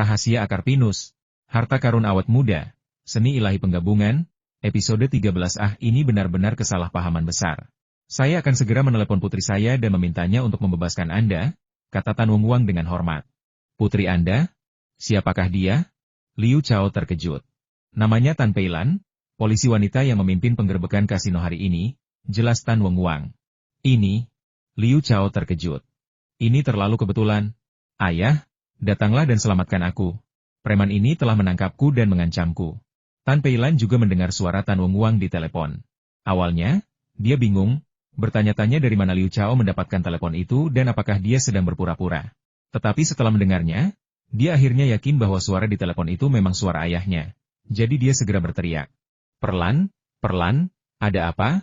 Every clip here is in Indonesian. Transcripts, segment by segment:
Rahasia Akar Pinus, Harta Karun Awet Muda, Seni Ilahi Penggabungan, episode 13. Ini benar-benar kesalahpahaman besar. Saya akan segera menelepon putri saya dan memintanya untuk membebaskan Anda, kata Tan Wong dengan hormat. Putri Anda? Siapakah dia? Liu Chao terkejut. Namanya Tan Peilan, polisi wanita yang memimpin penggerbekan kasino hari ini, jelas Tan Wong. Ini? Liu Chao terkejut. Ini terlalu kebetulan. Ayah, datanglah dan selamatkan aku. Preman ini telah menangkapku dan mengancamku. Tan Peilan juga mendengar suara Tan Wong di telepon. Awalnya, dia bingung, bertanya-tanya dari mana Liu Chao mendapatkan telepon itu dan apakah dia sedang berpura-pura. Tetapi setelah mendengarnya, dia akhirnya yakin bahwa suara di telepon itu memang suara ayahnya. Jadi dia segera berteriak. Perlan, ada apa?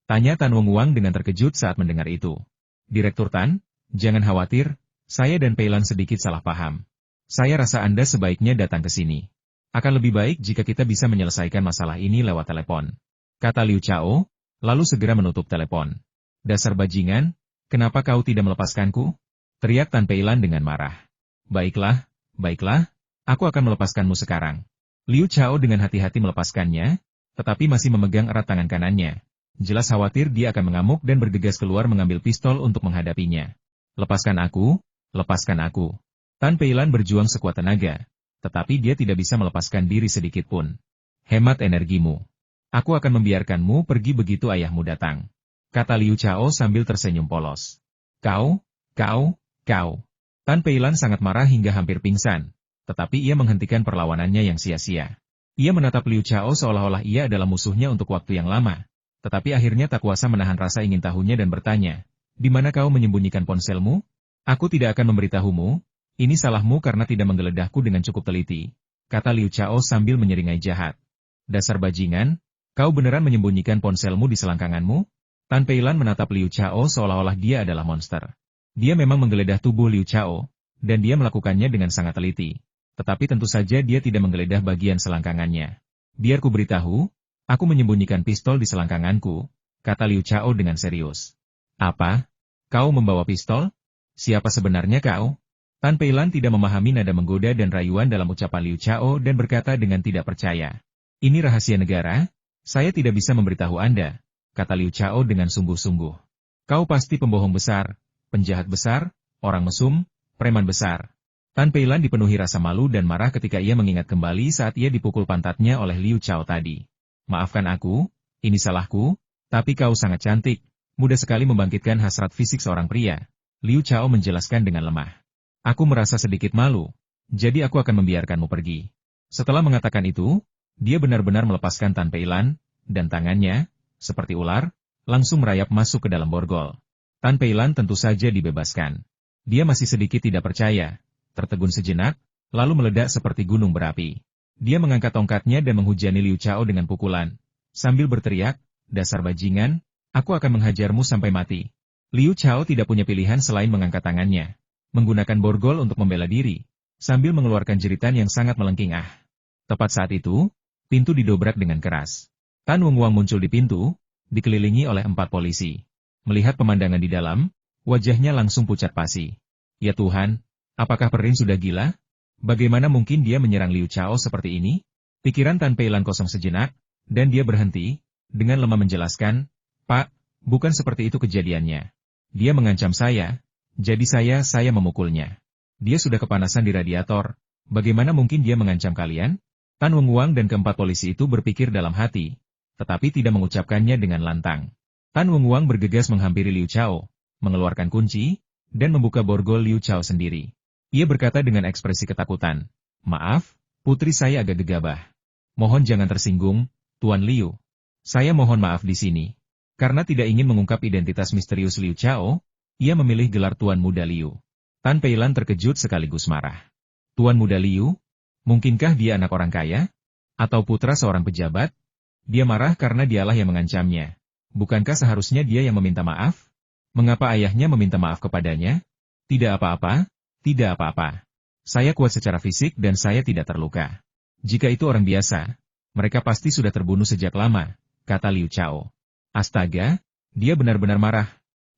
Tanya Tan Wong dengan terkejut saat mendengar itu. Direktur Tan, jangan khawatir, saya dan Peilan sedikit salah paham. Saya rasa Anda sebaiknya datang ke sini. Akan lebih baik jika kita bisa menyelesaikan masalah ini lewat telepon. Kata Liu Chao, lalu segera menutup telepon. Dasar bajingan, kenapa kau tidak melepaskanku? Teriak Tan Peilan dengan marah. Baiklah, aku akan melepaskanmu sekarang. Liu Chao dengan hati-hati melepaskannya, tetapi masih memegang erat tangan kanannya. Jelas khawatir dia akan mengamuk dan bergegas keluar mengambil pistol untuk menghadapinya. Lepaskan aku. Tan Peilan berjuang sekuat tenaga, tetapi dia tidak bisa melepaskan diri sedikit pun. Hemat energimu. Aku akan membiarkanmu pergi begitu ayahmu datang. Kata Liu Chao sambil tersenyum polos. Kau. Tan Peilan sangat marah hingga hampir pingsan, tetapi ia menghentikan perlawanannya yang sia-sia. Ia menatap Liu Chao seolah-olah ia adalah musuhnya untuk waktu yang lama, tetapi akhirnya tak kuasa menahan rasa ingin tahunya dan bertanya, di mana kau menyembunyikan ponselmu? Aku tidak akan memberitahumu, ini salahmu karena tidak menggeledahku dengan cukup teliti, kata Liu Chao sambil menyeringai jahat. Dasar bajingan, kau beneran menyembunyikan ponselmu di selangkanganmu? Tan Peilan menatap Liu Chao seolah-olah dia adalah monster. Dia memang menggeledah tubuh Liu Chao, dan dia melakukannya dengan sangat teliti. Tetapi tentu saja dia tidak menggeledah bagian selangkangannya. Biar ku beritahu, aku menyembunyikan pistol di selangkanganku, kata Liu Chao dengan serius. Apa? Kau membawa pistol? Siapa sebenarnya kau? Tan Peilan tidak memahami nada menggoda dan rayuan dalam ucapan Liu Chao dan berkata dengan tidak percaya. Ini rahasia negara, saya tidak bisa memberitahu Anda, kata Liu Chao dengan sungguh-sungguh. Kau pasti pembohong besar, penjahat besar, orang mesum, preman besar. Tan Peilan dipenuhi rasa malu dan marah ketika ia mengingat kembali saat ia dipukul pantatnya oleh Liu Chao tadi. Maafkan aku, ini salahku, tapi kau sangat cantik, mudah sekali membangkitkan hasrat fisik seorang pria. Liu Chao menjelaskan dengan lemah. Aku merasa sedikit malu, jadi aku akan membiarkanmu pergi. Setelah mengatakan itu, dia benar-benar melepaskan Tan Peilan, dan tangannya, seperti ular, langsung merayap masuk ke dalam borgol. Tan Peilan tentu saja dibebaskan. Dia masih sedikit tidak percaya, tertegun sejenak, lalu meledak seperti gunung berapi. Dia mengangkat tongkatnya dan menghujani Liu Chao dengan pukulan, sambil berteriak, dasar bajingan, aku akan menghajarmu sampai mati. Liu Chao tidak punya pilihan selain mengangkat tangannya, menggunakan borgol untuk membela diri, sambil mengeluarkan jeritan yang sangat melengking. Tepat saat itu, pintu didobrak dengan keras. Tan Wong muncul di pintu, dikelilingi oleh 4 polisi. Melihat pemandangan di dalam, wajahnya langsung pucat pasi. Ya Tuhan, apakah Perin sudah gila? Bagaimana mungkin dia menyerang Liu Chao seperti ini? Pikiran Tan Peilan kosong sejenak, dan dia berhenti, dengan lemah menjelaskan, Pak, bukan seperti itu kejadiannya. Dia mengancam saya, jadi saya memukulnya. Dia sudah kepanasan di radiator, bagaimana mungkin dia mengancam kalian? Tan Wong dan keempat polisi itu berpikir dalam hati, tetapi tidak mengucapkannya dengan lantang. Tan Wong bergegas menghampiri Liu Chao, mengeluarkan kunci, dan membuka borgol Liu Chao sendiri. Ia berkata dengan ekspresi ketakutan, maaf, putri saya agak gegabah. Mohon jangan tersinggung, Tuan Liu. Saya mohon maaf di sini. Karena tidak ingin mengungkap identitas misterius Liu Chao, ia memilih gelar Tuan Muda Liu. Tan Peilan terkejut sekaligus marah. Tuan Muda Liu? Mungkinkah dia anak orang kaya? Atau putra seorang pejabat? Dia marah karena dialah yang mengancamnya. Bukankah seharusnya dia yang meminta maaf? Mengapa ayahnya meminta maaf kepadanya? Tidak apa-apa. Saya kuat secara fisik dan saya tidak terluka. Jika itu orang biasa, mereka pasti sudah terbunuh sejak lama, kata Liu Chao. Astaga, dia benar-benar marah.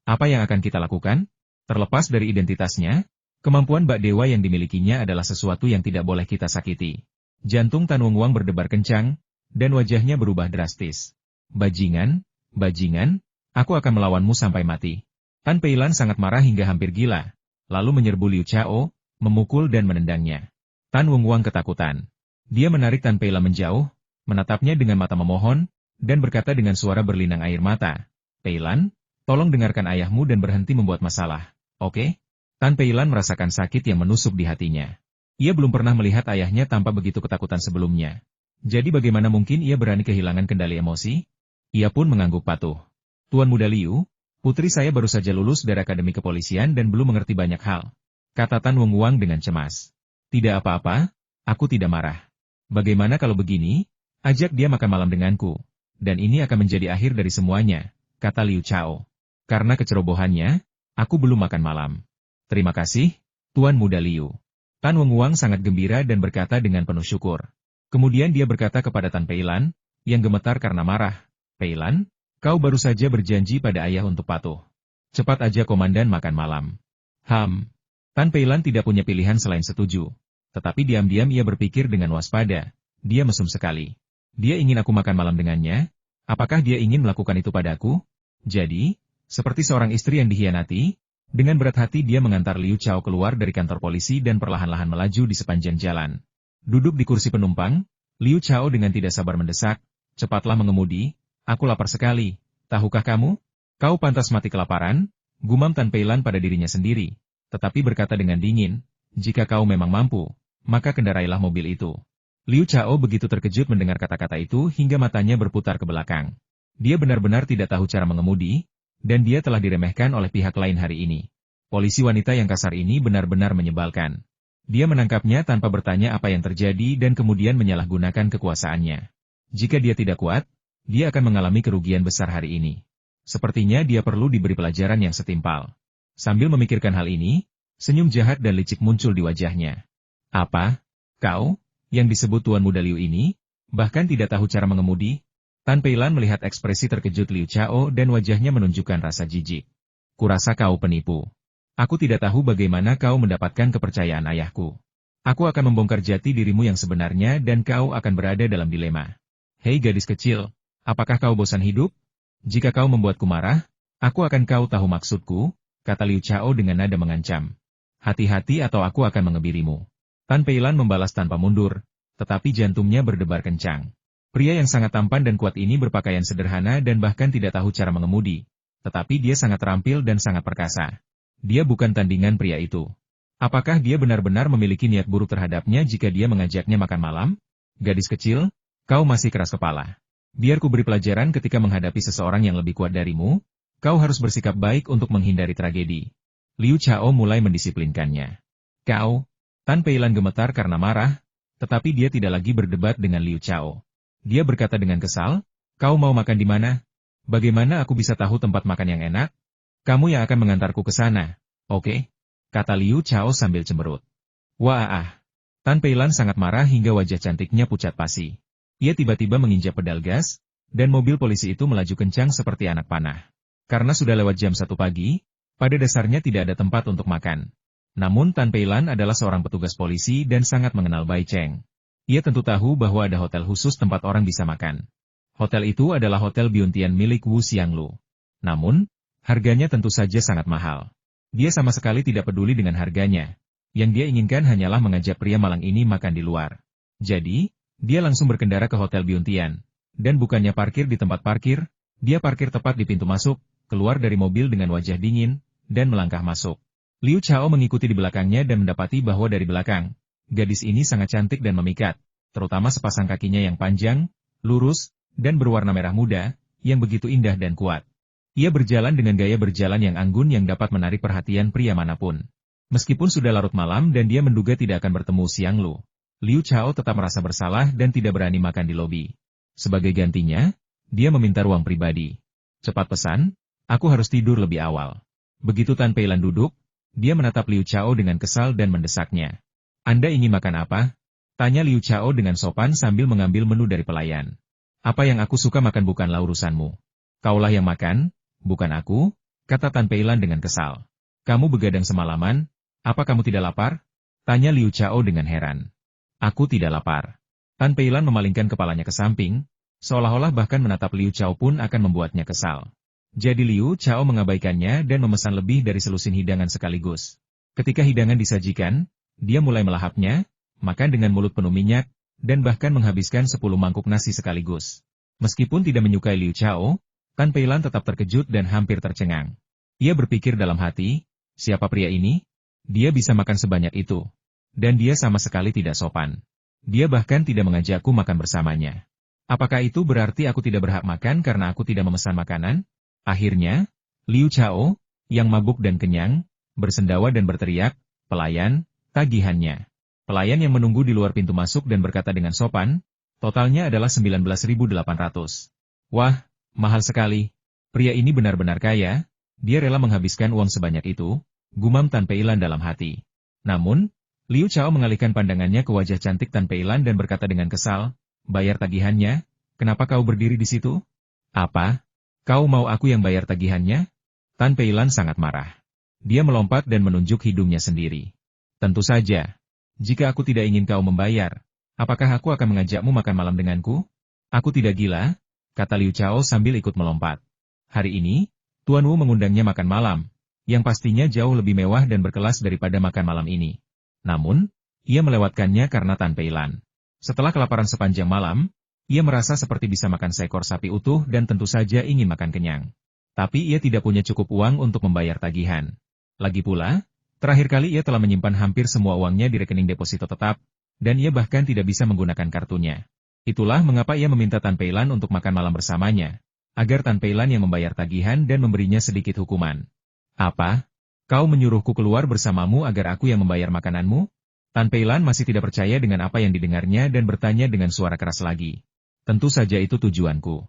Apa yang akan kita lakukan? Terlepas dari identitasnya, Kemampuan Bak Dewa yang dimilikinya adalah sesuatu yang tidak boleh kita sakiti. Jantung Tan Wong Wang berdebar kencang, dan wajahnya berubah drastis. Bajingan, bajingan, aku akan melawanmu sampai mati. Tan Peilan sangat marah hingga hampir gila, lalu menyerbu Liu Chao, memukul dan menendangnya. Tan Wong Wang ketakutan. Dia menarik Tan Peilan menjauh, menatapnya dengan mata memohon, dan berkata dengan suara berlinang air mata, "Peilan, tolong dengarkan ayahmu dan berhenti membuat masalah, oke?" Tan Peilan merasakan sakit yang menusuk di hatinya. Ia belum pernah melihat ayahnya tanpa begitu ketakutan sebelumnya. Jadi bagaimana mungkin ia berani kehilangan kendali emosi? Ia pun mengangguk patuh. "Tuan Muda Liu, putri saya baru saja lulus dari Akademi Kepolisian dan belum mengerti banyak hal," kata Tan Wong Wang dengan cemas. "Tidak apa-apa, aku tidak marah. Bagaimana kalau begini? Ajak dia makan malam denganku. Dan ini akan menjadi akhir dari semuanya," kata Liu Chao. "Karena kecerobohannya, aku belum makan malam." "Terima kasih, Tuan Muda Liu." Tan Wong Wang sangat gembira dan berkata dengan penuh syukur. Kemudian dia berkata kepada Tan Peilan, yang gemetar karena marah, "Peilan, kau baru saja berjanji pada ayah untuk patuh. Cepat aja komandan makan malam." Tan Peilan tidak punya pilihan selain setuju. Tetapi diam-diam ia berpikir dengan waspada. Dia mesum sekali. Dia ingin aku makan malam dengannya? Apakah dia ingin melakukan itu padaku? Jadi, seperti seorang istri yang dikhianati, dengan berat hati dia mengantar Liu Chao keluar dari kantor polisi dan perlahan-lahan melaju di sepanjang jalan. Duduk di kursi penumpang, Liu Chao dengan tidak sabar mendesak, "Cepatlah mengemudi, aku lapar sekali. Tahukah kamu? Kau pantas mati kelaparan," gumam Tan Peilan pada dirinya sendiri. Tetapi berkata dengan dingin, "Jika kau memang mampu, maka kendarailah mobil itu." Liu Chao begitu terkejut mendengar kata-kata itu hingga matanya berputar ke belakang. Dia benar-benar tidak tahu cara mengemudi, dan dia telah diremehkan oleh pihak lain hari ini. Polisi wanita yang kasar ini benar-benar menyebalkan. Dia menangkapnya tanpa bertanya apa yang terjadi dan kemudian menyalahgunakan kekuasaannya. Jika dia tidak kuat, dia akan mengalami kerugian besar hari ini. Sepertinya dia perlu diberi pelajaran yang setimpal. Sambil memikirkan hal ini, senyum jahat dan licik muncul di wajahnya. "Apa? Kau, yang disebut Tuan Muda Liu ini, bahkan tidak tahu cara mengemudi?" Tan Peilan melihat ekspresi terkejut Liu Chao dan wajahnya menunjukkan rasa jijik. "Kurasa kau penipu. Aku tidak tahu bagaimana kau mendapatkan kepercayaan ayahku. Aku akan membongkar jati dirimu yang sebenarnya dan kau akan berada dalam dilema. Hei gadis kecil, apakah kau bosan hidup? Jika kau membuatku marah, aku akan kau tahu maksudku," kata Liu Chao dengan nada mengancam. "Hati-hati atau aku akan mengebirimu." Tan Peilan membalas tanpa mundur, tetapi jantungnya berdebar kencang. Pria yang sangat tampan dan kuat ini berpakaian sederhana dan bahkan tidak tahu cara mengemudi. Tetapi dia sangat terampil dan sangat perkasa. Dia bukan tandingan pria itu. Apakah dia benar-benar memiliki niat buruk terhadapnya jika dia mengajaknya makan malam? "Gadis kecil, kau masih keras kepala. Biar ku beri pelajaran ketika menghadapi seseorang yang lebih kuat darimu, kau harus bersikap baik untuk menghindari tragedi." Liu Chao mulai mendisiplinkannya. "Kau?" Tan Peilan gemetar karena marah, tetapi dia tidak lagi berdebat dengan Liu Chao. Dia berkata dengan kesal, "Kau mau makan di mana? Bagaimana aku bisa tahu tempat makan yang enak? Kamu yang akan mengantarku ke sana, oke?" kata Liu Chao sambil cemberut. Wah. Tan Peilan sangat marah hingga wajah cantiknya pucat pasi. Ia tiba-tiba menginjak pedal gas, dan mobil polisi itu melaju kencang seperti anak panah. Karena sudah lewat jam 1 pagi, pada dasarnya tidak ada tempat untuk makan. Namun Tan Peilan adalah seorang petugas polisi dan sangat mengenal Bai Cheng. Ia tentu tahu bahwa ada hotel khusus tempat orang bisa makan. Hotel itu adalah Hotel Biontian milik Wu Xianglu. Namun, harganya tentu saja sangat mahal. Dia sama sekali tidak peduli dengan harganya. Yang dia inginkan hanyalah mengajak pria malang ini makan di luar. Jadi, dia langsung berkendara ke Hotel Biontian. Dan bukannya parkir di tempat parkir, dia parkir tepat di pintu masuk, keluar dari mobil dengan wajah dingin, dan melangkah masuk. Liu Chao mengikuti di belakangnya dan mendapati bahwa dari belakang, gadis ini sangat cantik dan memikat, terutama sepasang kakinya yang panjang, lurus, dan berwarna merah muda, yang begitu indah dan kuat. Ia berjalan dengan gaya berjalan yang anggun yang dapat menarik perhatian pria manapun. Meskipun sudah larut malam dan dia menduga tidak akan bertemu Xianglu, Liu Chao tetap merasa bersalah dan tidak berani makan di lobi. Sebagai gantinya, dia meminta ruang pribadi. "Cepat pesan, aku harus tidur lebih awal." Begitu Tan Peilan duduk, dia menatap Liu Chao dengan kesal dan mendesaknya. "Anda ingin makan apa?" tanya Liu Chao dengan sopan sambil mengambil menu dari pelayan. "Apa yang aku suka makan bukanlah urusanmu. Kaulah yang makan, bukan aku," kata Tan Peilan dengan kesal. "Kamu begadang semalaman, Apa kamu tidak lapar? Tanya Liu Chao dengan heran. Aku tidak lapar. Tan Peilan memalingkan kepalanya ke samping, seolah-olah bahkan menatap Liu Chao pun akan membuatnya kesal. Jadi Liu Chao mengabaikannya dan memesan lebih dari selusin hidangan sekaligus. Ketika hidangan disajikan, dia mulai melahapnya, makan dengan mulut penuh minyak, dan bahkan menghabiskan 10 mangkuk nasi sekaligus. Meskipun tidak menyukai Liu Chao, Tan Peilan tetap terkejut dan hampir tercengang. Ia berpikir dalam hati, siapa pria ini? Dia bisa makan sebanyak itu. Dan dia sama sekali tidak sopan. Dia bahkan tidak mengajakku makan bersamanya. Apakah itu berarti aku tidak berhak makan karena aku tidak memesan makanan? Akhirnya, Liu Chao, yang mabuk dan kenyang, bersendawa dan berteriak, "Pelayan, tagihannya." Pelayan yang menunggu di luar pintu masuk dan berkata dengan sopan, "Totalnya adalah 19.800. Wah, mahal sekali. Pria ini benar-benar kaya, dia rela menghabiskan uang sebanyak itu," gumam Tan Peilan dalam hati. Namun, Liu Chao mengalihkan pandangannya ke wajah cantik Tan Peilan dan berkata dengan kesal, "Bayar tagihannya? Kenapa kau berdiri di situ?" "Apa? Kau mau aku yang bayar tagihannya?" Tan Peilan sangat marah. Dia melompat dan menunjuk hidungnya sendiri. "Tentu saja. Jika aku tidak ingin kau membayar, apakah aku akan mengajakmu makan malam denganku?" "Aku tidak gila," kata Liu Chao sambil ikut melompat. "Hari ini, Tuan Wu mengundangnya makan malam, yang pastinya jauh lebih mewah dan berkelas daripada makan malam ini." Namun, ia melewatkannya karena Tan Peilan. Setelah kelaparan sepanjang malam, ia merasa seperti bisa makan seekor sapi utuh dan tentu saja ingin makan kenyang. Tapi ia tidak punya cukup uang untuk membayar tagihan. Lagi pula, terakhir kali ia telah menyimpan hampir semua uangnya di rekening deposito tetap, dan ia bahkan tidak bisa menggunakan kartunya. Itulah mengapa ia meminta Tan Peilan untuk makan malam bersamanya, agar Tan Peilan yang membayar tagihan dan memberinya sedikit hukuman. "Apa? Kau menyuruhku keluar bersamamu agar aku yang membayar makananmu?" Tan Peilan masih tidak percaya dengan apa yang didengarnya dan bertanya dengan suara keras lagi. "Tentu saja itu tujuanku.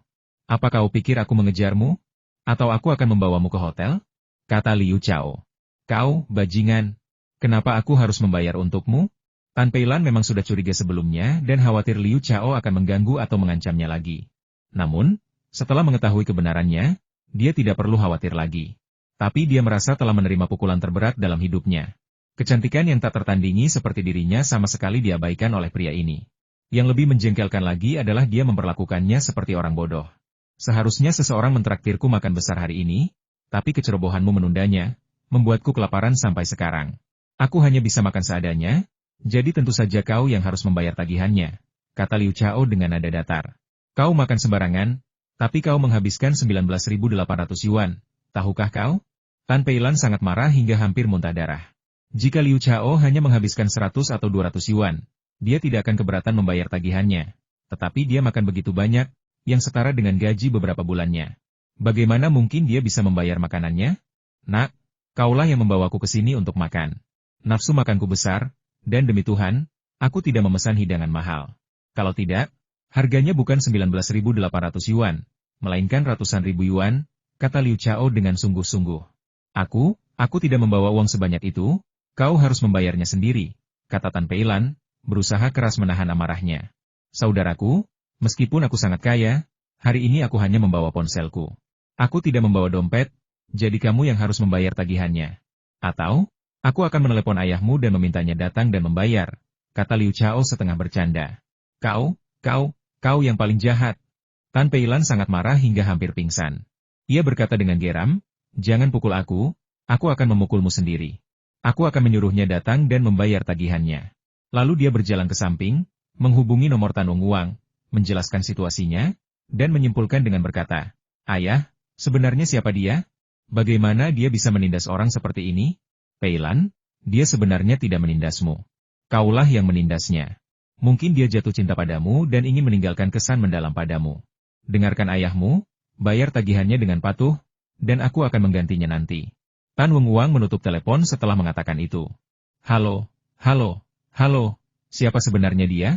Apa kau pikir aku mengejarmu? Atau aku akan membawamu ke hotel?" kata Liu Chao. "Kau, bajingan. Kenapa aku harus membayar untukmu?" Tan Peilan memang sudah curiga sebelumnya dan khawatir Liu Chao akan mengganggu atau mengancamnya lagi. Namun, setelah mengetahui kebenarannya, dia tidak perlu khawatir lagi. Tapi dia merasa telah menerima pukulan terberat dalam hidupnya. Kecantikan yang tak tertandingi seperti dirinya sama sekali diabaikan oleh pria ini. Yang lebih menjengkelkan lagi adalah dia memperlakukannya seperti orang bodoh. Seharusnya seseorang mentraktirku makan besar hari ini, tapi kecerobohanmu menundanya, membuatku kelaparan sampai sekarang. Aku hanya bisa makan seadanya, jadi tentu saja kau yang harus membayar tagihannya, kata Liu Chao dengan nada datar. Kau makan sembarangan, tapi kau menghabiskan 19.800 yuan. Tahukah kau? Tan Peilan sangat marah hingga hampir muntah darah. Jika Liu Chao hanya menghabiskan 100 atau 200 yuan, dia tidak akan keberatan membayar tagihannya. Tetapi dia makan begitu banyak, yang setara dengan gaji beberapa bulannya. Bagaimana mungkin dia bisa membayar makanannya? "Nak, kaulah yang membawaku ke sini untuk makan. Nafsu makanku besar, dan demi Tuhan, aku tidak memesan hidangan mahal. Kalau tidak, harganya bukan 19.800 yuan, melainkan ratusan ribu yuan," kata Liu Chao dengan sungguh-sungguh. Aku tidak membawa uang sebanyak itu, kau harus membayarnya sendiri, kata Tan Peilan, berusaha keras menahan amarahnya. "Saudaraku, meskipun aku sangat kaya, hari ini aku hanya membawa ponselku. Aku tidak membawa dompet, jadi kamu yang harus membayar tagihannya. Atau, aku akan menelepon ayahmu dan memintanya datang dan membayar," kata Liu Chao setengah bercanda. Kau yang paling jahat." Tan Peilan sangat marah hingga hampir pingsan. Ia berkata dengan geram, "Jangan pukul aku akan memukulmu sendiri. Aku akan menyuruhnya datang dan membayar tagihannya." Lalu dia berjalan ke samping, menghubungi nomor Tan Wang, menjelaskan situasinya, dan menyimpulkan dengan berkata, "Ayah, sebenarnya siapa dia? Bagaimana dia bisa menindas orang seperti ini?" "Peilan, dia sebenarnya tidak menindasmu. Kaulah yang menindasnya. Mungkin dia jatuh cinta padamu dan ingin meninggalkan kesan mendalam padamu. Dengarkan ayahmu, bayar tagihannya dengan patuh, dan aku akan menggantinya nanti." Tan Wang menutup telepon setelah mengatakan itu. Halo, siapa sebenarnya dia?"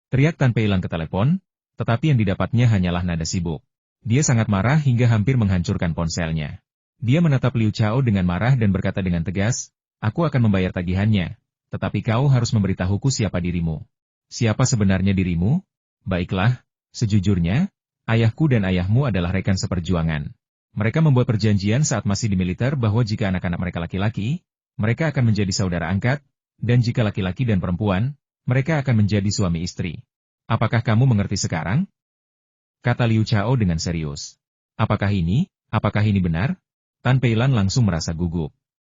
teriak Tan Peilan ke telepon, tetapi yang didapatnya hanyalah nada sibuk. Dia sangat marah hingga hampir menghancurkan ponselnya. Dia menatap Liu Chao dengan marah dan berkata dengan tegas, "Aku akan membayar tagihannya, tetapi kau harus memberitahuku siapa dirimu." "Siapa sebenarnya dirimu?" "Baiklah, sejujurnya, ayahku dan ayahmu adalah rekan seperjuangan. Mereka membuat perjanjian saat masih di militer bahwa jika anak-anak mereka laki-laki, mereka akan menjadi saudara angkat, dan jika laki-laki dan perempuan, mereka akan menjadi suami istri. Apakah kamu mengerti sekarang? Kata Liu Chao dengan serius. Apakah ini benar? Tan Peilan langsung merasa gugup.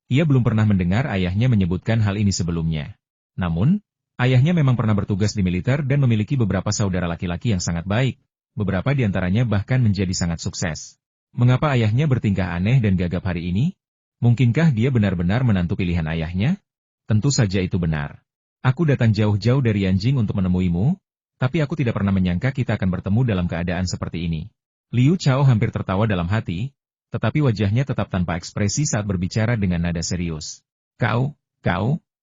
Ia belum pernah mendengar ayahnya menyebutkan hal ini sebelumnya. Namun, ayahnya memang pernah bertugas di militer dan memiliki beberapa saudara laki-laki yang sangat baik, beberapa di antaranya bahkan menjadi sangat sukses. Mengapa ayahnya bertingkah aneh dan gagap hari ini? Mungkinkah dia benar-benar menantu pilihan ayahnya? Tentu saja itu benar. Aku datang jauh-jauh dari Yanjing untuk menemuimu, tapi aku tidak pernah menyangka kita akan bertemu dalam keadaan seperti ini. Liu Chao hampir tertawa dalam hati, tetapi wajahnya tetap tanpa ekspresi saat berbicara dengan nada serius. Kau,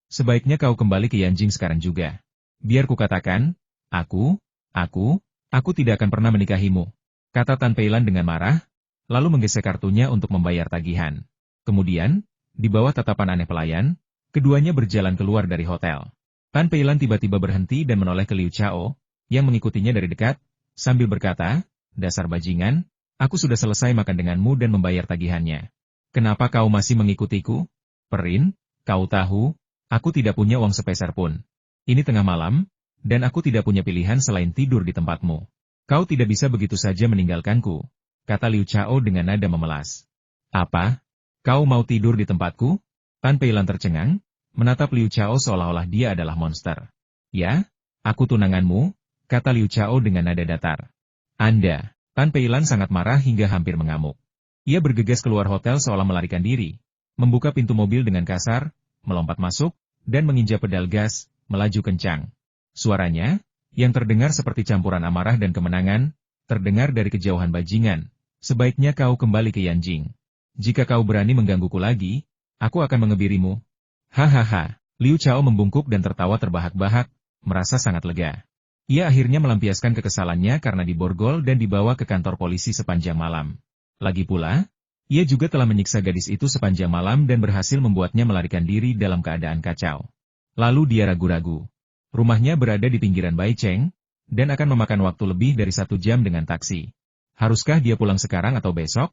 sebaiknya kau kembali ke Yanjing sekarang juga. Biar kukatakan, aku tidak akan pernah menikahimu, kata Tan Peilan dengan marah, lalu menggesek kartunya untuk membayar tagihan. Kemudian, di bawah tatapan aneh pelayan, keduanya berjalan keluar dari hotel. Tan Peilan tiba-tiba berhenti dan menoleh ke Liu Chao, yang mengikutinya dari dekat, sambil berkata, dasar bajingan, aku sudah selesai makan denganmu dan membayar tagihannya. Kenapa kau masih mengikutiku? Perin, kau tahu, aku tidak punya uang sepeser pun. Ini tengah malam, dan aku tidak punya pilihan selain tidur di tempatmu. Kau tidak bisa begitu saja meninggalkanku, kata Liu Chao dengan nada memelas. Apa? Kau mau tidur di tempatku? Tan Peilan tercengang, menatap Liu Chao seolah-olah dia adalah monster. Ya, aku tunanganmu, kata Liu Chao dengan nada datar. Anda, Tan Peilan sangat marah hingga hampir mengamuk. Ia bergegas keluar hotel seolah melarikan diri, membuka pintu mobil dengan kasar, melompat masuk, dan menginjak pedal gas, melaju kencang. Suaranya, yang terdengar seperti campuran amarah dan kemenangan, terdengar dari kejauhan bajingan. Sebaiknya kau kembali ke Yanjing. Jika kau berani menggangguku lagi, aku akan mengebirimu. Hahaha, Liu Chao membungkuk dan tertawa terbahak-bahak, merasa sangat lega. Ia akhirnya melampiaskan kekesalannya karena diborgol dan dibawa ke kantor polisi sepanjang malam. Lagi pula, ia juga telah menyiksa gadis itu sepanjang malam dan berhasil membuatnya melarikan diri dalam keadaan kacau. Lalu dia ragu-ragu. Rumahnya berada di pinggiran Baicheng, dan akan memakan waktu lebih dari 1 jam dengan taksi. Haruskah dia pulang sekarang atau besok?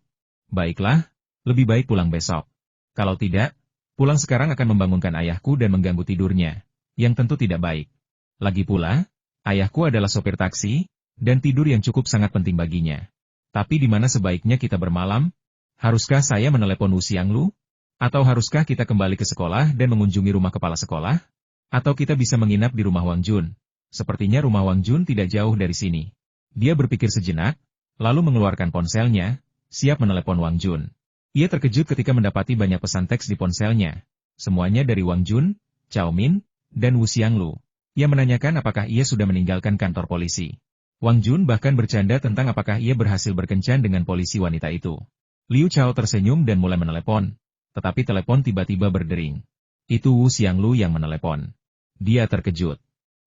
Baiklah, lebih baik pulang besok. Kalau tidak, pulang sekarang akan membangunkan ayahku dan mengganggu tidurnya, yang tentu tidak baik. Lagi pula, ayahku adalah sopir taksi, dan tidur yang cukup sangat penting baginya. Tapi di mana sebaiknya kita bermalam? Haruskah saya menelepon Wu Xianglu? Atau haruskah kita kembali ke sekolah dan mengunjungi rumah kepala sekolah? Atau kita bisa menginap di rumah Wang Jun? Sepertinya rumah Wang Jun tidak jauh dari sini. Dia berpikir sejenak, lalu mengeluarkan ponselnya, siap menelepon Wang Jun. Ia terkejut ketika mendapati banyak pesan teks di ponselnya. Semuanya dari Wang Jun, Cao Min, dan Wu Xianglu. Ia menanyakan apakah ia sudah meninggalkan kantor polisi. Wang Jun bahkan bercanda tentang apakah ia berhasil berkencan dengan polisi wanita itu. Liu Chao tersenyum dan mulai menelepon, tetapi telepon tiba-tiba berdering. Itu Wu Xianglu yang menelepon. Dia terkejut.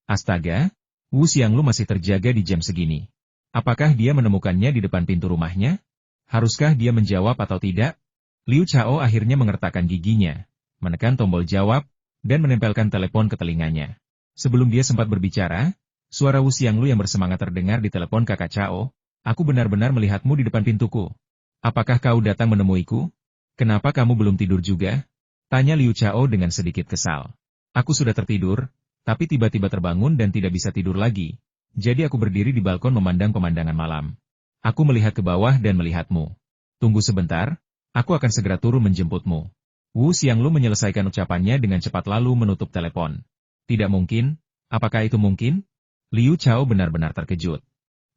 Astaga, Wu Xianglu masih terjaga di jam segini. Apakah dia menemukannya di depan pintu rumahnya? Haruskah dia menjawab atau tidak? Liu Chao akhirnya mengertakkan giginya, menekan tombol jawab, dan menempelkan telepon ke telinganya. Sebelum dia sempat berbicara, suara Wu Xianglu yang bersemangat terdengar di telepon kakak Chao. Aku benar-benar melihatmu di depan pintuku. Apakah kau datang menemuiku? Kenapa kamu belum tidur juga? Tanya Liu Chao dengan sedikit kesal. Aku sudah tertidur, tapi tiba-tiba terbangun dan tidak bisa tidur lagi. Jadi aku berdiri di balkon memandang pemandangan malam. Aku melihat ke bawah dan melihatmu. Tunggu sebentar, aku akan segera turun menjemputmu. Wu Xianglu menyelesaikan ucapannya dengan cepat lalu menutup telepon. Tidak mungkin, apakah itu mungkin? Liu Chao benar-benar terkejut.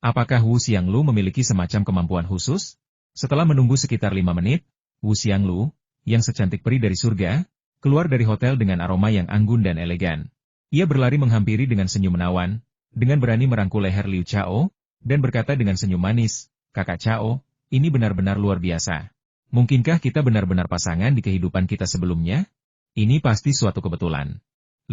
Apakah Wu Xianglu memiliki semacam kemampuan khusus? Setelah menunggu sekitar 5 menit, Wu Xianglu, yang secantik peri dari surga, keluar dari hotel dengan aroma yang anggun dan elegan. Ia berlari menghampiri dengan senyum menawan, dengan berani merangkul leher Liu Chao, dan berkata dengan senyum manis, Kakak Chao, ini benar-benar luar biasa. Mungkinkah kita benar-benar pasangan di kehidupan kita sebelumnya? Ini pasti suatu kebetulan.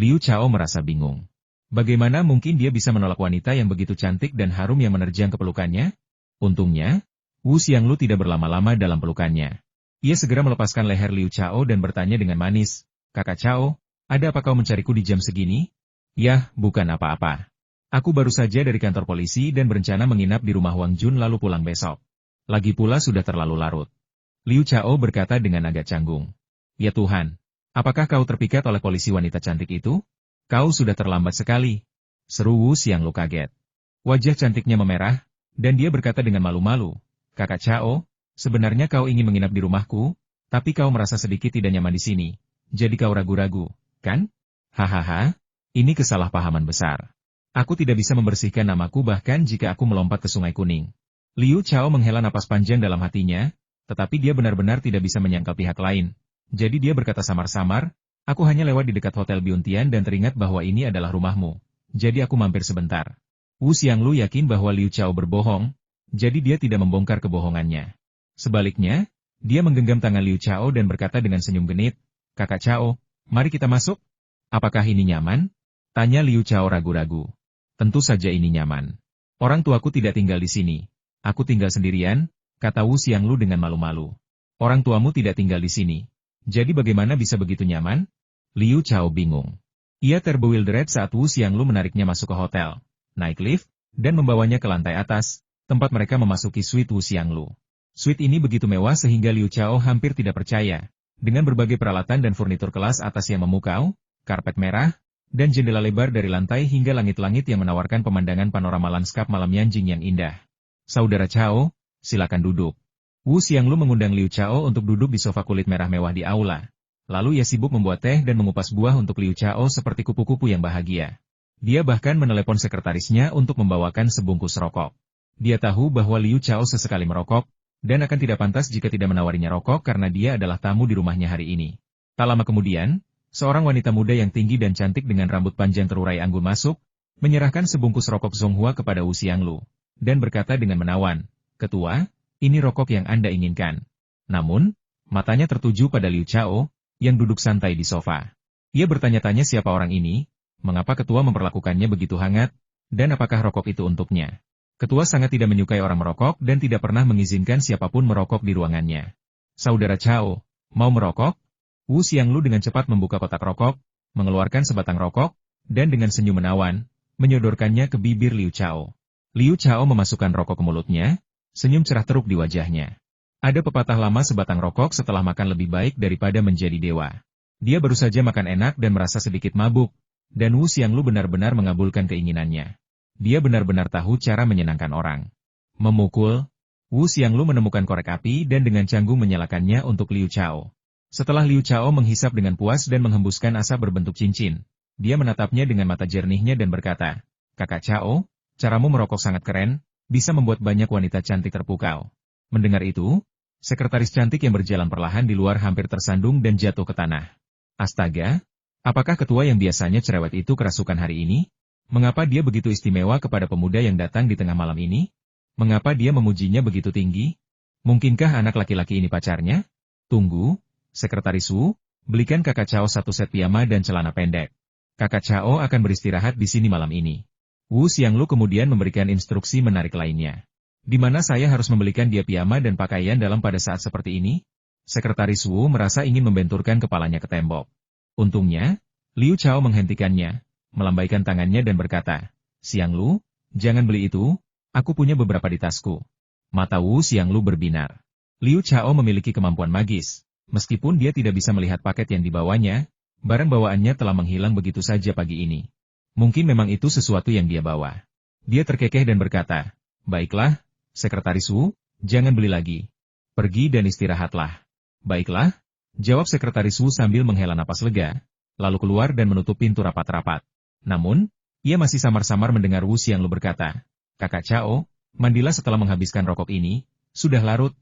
Liu Chao merasa bingung. Bagaimana mungkin dia bisa menolak wanita yang begitu cantik dan harum yang menerjang kepelukannya? Untungnya, Wu Xianglu tidak berlama-lama dalam pelukannya. Ia segera melepaskan leher Liu Chao dan bertanya dengan manis, Kakak Chao, ada apa kau mencariku di jam segini? Yah, bukan apa-apa. Aku baru saja dari kantor polisi dan berencana menginap di rumah Wang Jun lalu pulang besok. Lagi pula sudah terlalu larut. Liu Chao berkata dengan agak canggung. Ya Tuhan, Apakah kau terpikat oleh polisi wanita cantik itu? Kau sudah terlambat sekali. Seru Wu Xianglu kaget. Wajah cantiknya memerah, dan dia berkata dengan malu-malu, Kakak Chao, sebenarnya kau ingin menginap di rumahku, tapi kau merasa sedikit tidak nyaman di sini. Jadi kau ragu-ragu, kan? Hahaha, ini kesalahpahaman besar. Aku tidak bisa membersihkan namaku bahkan jika aku melompat ke Sungai Kuning. Liu Chao menghela napas panjang dalam hatinya, tetapi dia benar-benar tidak bisa menyangkal pihak lain. Jadi dia berkata samar-samar, aku hanya lewat di dekat Hotel Biontian dan teringat bahwa ini adalah rumahmu. Jadi aku mampir sebentar. Wu Xianglu yakin bahwa Liu Chao berbohong, jadi dia tidak membongkar kebohongannya. Sebaliknya, dia menggenggam tangan Liu Chao dan berkata dengan senyum genit, Kakak Chao, mari kita masuk. Apakah ini nyaman? Tanya Liu Chao ragu-ragu. Tentu saja ini nyaman. Orang tuaku tidak tinggal di sini. Aku tinggal sendirian, kata Wu Xianglu dengan malu-malu. Orang tuamu tidak tinggal di sini. Jadi bagaimana bisa begitu nyaman? Liu Chao bingung. Ia terbewildered saat Wu Xianglu menariknya masuk ke hotel, naik lift, dan membawanya ke lantai atas, tempat mereka memasuki suite Wu Xianglu. Suite ini begitu mewah sehingga Liu Chao hampir tidak percaya. Dengan berbagai peralatan dan furnitur kelas atas yang memukau, karpet merah, dan jendela lebar dari lantai hingga langit-langit yang menawarkan pemandangan panorama lanskap malam Yanjing yang indah. Saudara Chao, silakan duduk. Wu Xianglu mengundang Liu Chao untuk duduk di sofa kulit merah mewah di aula. Lalu ia sibuk membuat teh dan mengupas buah untuk Liu Chao seperti kupu-kupu yang bahagia. Dia bahkan menelepon sekretarisnya untuk membawakan sebungkus rokok. Dia tahu bahwa Liu Chao sesekali merokok, dan akan tidak pantas jika tidak menawarinya rokok karena dia adalah tamu di rumahnya hari ini. Tak lama kemudian, seorang wanita muda yang tinggi dan cantik dengan rambut panjang terurai anggun masuk, menyerahkan sebungkus rokok Zonghua kepada Wu Xianglu, dan berkata dengan menawan, Ketua, ini rokok yang Anda inginkan. Namun, matanya tertuju pada Liu Chao, yang duduk santai di sofa. Ia bertanya-tanya siapa orang ini, mengapa ketua memperlakukannya begitu hangat, dan apakah rokok itu untuknya. Ketua sangat tidak menyukai orang merokok dan tidak pernah mengizinkan siapapun merokok di ruangannya. Saudara Chao, mau merokok? Wu Xianglu dengan cepat membuka kotak rokok, mengeluarkan sebatang rokok, dan dengan senyum menawan, menyodorkannya ke bibir Liu Chao. Liu Chao memasukkan rokok ke mulutnya, senyum cerah teruk di wajahnya. Ada pepatah lama sebatang rokok setelah makan lebih baik daripada menjadi dewa. Dia baru saja makan enak dan merasa sedikit mabuk, dan Wu Xianglu benar-benar mengabulkan keinginannya. Dia benar-benar tahu cara menyenangkan orang. Memukul, Wu Xianglu menemukan korek api dan dengan canggung menyalakannya untuk Liu Chao. Setelah Liu Chao menghisap dengan puas dan menghembuskan asap berbentuk cincin, dia menatapnya dengan mata jernihnya dan berkata, Kakak Chao, caramu merokok sangat keren, bisa membuat banyak wanita cantik terpukau. Mendengar itu, sekretaris cantik yang berjalan perlahan di luar hampir tersandung dan jatuh ke tanah. Astaga, apakah ketua yang biasanya cerewet itu kerasukan hari ini? Mengapa dia begitu istimewa kepada pemuda yang datang di tengah malam ini? Mengapa dia memujinya begitu tinggi? Mungkinkah anak laki-laki ini pacarnya? Tunggu, Sekretaris Wu, belikan Kakak Chao satu set piyama dan celana pendek. Kakak Chao akan beristirahat di sini malam ini. Wu Xianglu kemudian memberikan instruksi menarik lainnya. Di mana saya harus membelikan dia piyama dan pakaian dalam pada saat seperti ini? Sekretaris Wu merasa ingin membenturkan kepalanya ke tembok. Untungnya, Liu Chao menghentikannya, melambaikan tangannya dan berkata, Xianglu, jangan beli itu, aku punya beberapa di tasku. Mata Wu Xianglu berbinar. Liu Chao memiliki kemampuan magis. Meskipun dia tidak bisa melihat paket yang dibawanya, barang bawaannya telah menghilang begitu saja pagi ini. Mungkin memang itu sesuatu yang dia bawa. Dia terkekeh dan berkata, Baiklah, Sekretaris Wu, jangan beli lagi. Pergi dan istirahatlah. Baiklah, jawab Sekretaris Wu sambil menghela napas lega, lalu keluar dan menutup pintu rapat-rapat. Namun, ia masih samar-samar mendengar Wu Xianglu berkata, Kakak Chao, mandilah setelah menghabiskan rokok ini, sudah larut.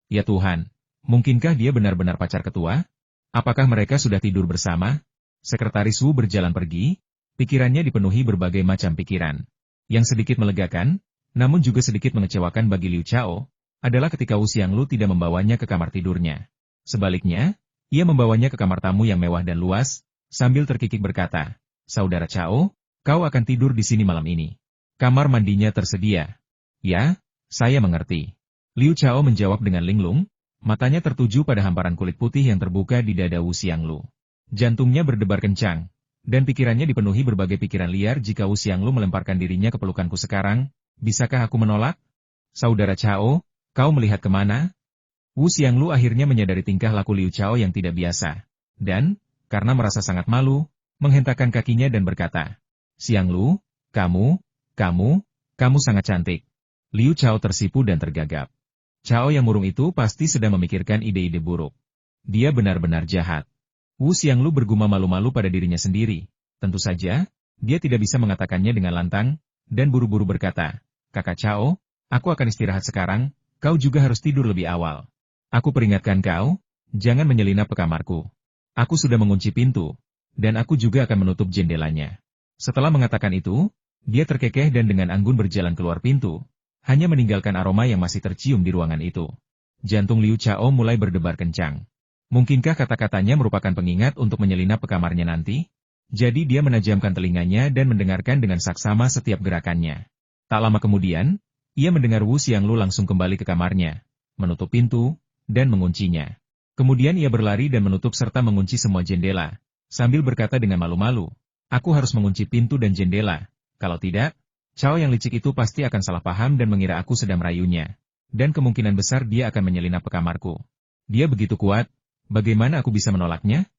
Ya Tuhan. Mungkinkah dia benar-benar pacar ketua? Apakah mereka sudah tidur bersama? Sekretaris Wu berjalan pergi, pikirannya dipenuhi berbagai macam pikiran. Yang sedikit melegakan, namun juga sedikit mengecewakan bagi Liu Chao, adalah ketika Wu Xianglu tidak membawanya ke kamar tidurnya. Sebaliknya, ia membawanya ke kamar tamu yang mewah dan luas, sambil terkikik berkata, Saudara Chao, kau akan tidur di sini malam ini. Kamar mandinya tersedia. Ya, saya mengerti. Liu Chao menjawab dengan linglung. Matanya tertuju pada hamparan kulit putih yang terbuka di dada Wu Xianglu. Jantungnya berdebar kencang, dan pikirannya dipenuhi berbagai pikiran liar jika Wu Xianglu melemparkan dirinya ke pelukanku sekarang, bisakah aku menolak? Saudara Chao, kau melihat kemana? Wu Xianglu akhirnya menyadari tingkah laku Liu Chao yang tidak biasa. Dan, karena merasa sangat malu, menghentakkan kakinya dan berkata, "Xiang Lu, kamu sangat cantik." Liu Chao tersipu dan tergagap. Chao yang murung itu pasti sedang memikirkan ide-ide buruk. Dia benar-benar jahat. Wu Xianglu bergumam malu-malu pada dirinya sendiri. Tentu saja, dia tidak bisa mengatakannya dengan lantang, dan buru-buru berkata, "Kakak Chao, aku akan istirahat sekarang, kau juga harus tidur lebih awal. Aku peringatkan kau, jangan menyelinap ke kamarku. Aku sudah mengunci pintu, dan aku juga akan menutup jendelanya." Setelah mengatakan itu, dia terkekeh dan dengan anggun berjalan keluar pintu, hanya meninggalkan aroma yang masih tercium di ruangan itu. Jantung Liu Chao mulai berdebar kencang. Mungkinkah kata-katanya merupakan pengingat untuk menyelinap ke kamarnya nanti? Jadi dia menajamkan telinganya dan mendengarkan dengan saksama setiap gerakannya. Tak lama kemudian, ia mendengar Wu Xianglu langsung kembali ke kamarnya, menutup pintu, dan menguncinya. Kemudian ia berlari dan menutup serta mengunci semua jendela, sambil berkata dengan malu-malu, "Aku harus mengunci pintu dan jendela, kalau tidak, Chao yang licik itu pasti akan salah paham dan mengira aku sedang merayunya. Dan kemungkinan besar dia akan menyelinap ke kamarku. Dia begitu kuat, bagaimana aku bisa menolaknya?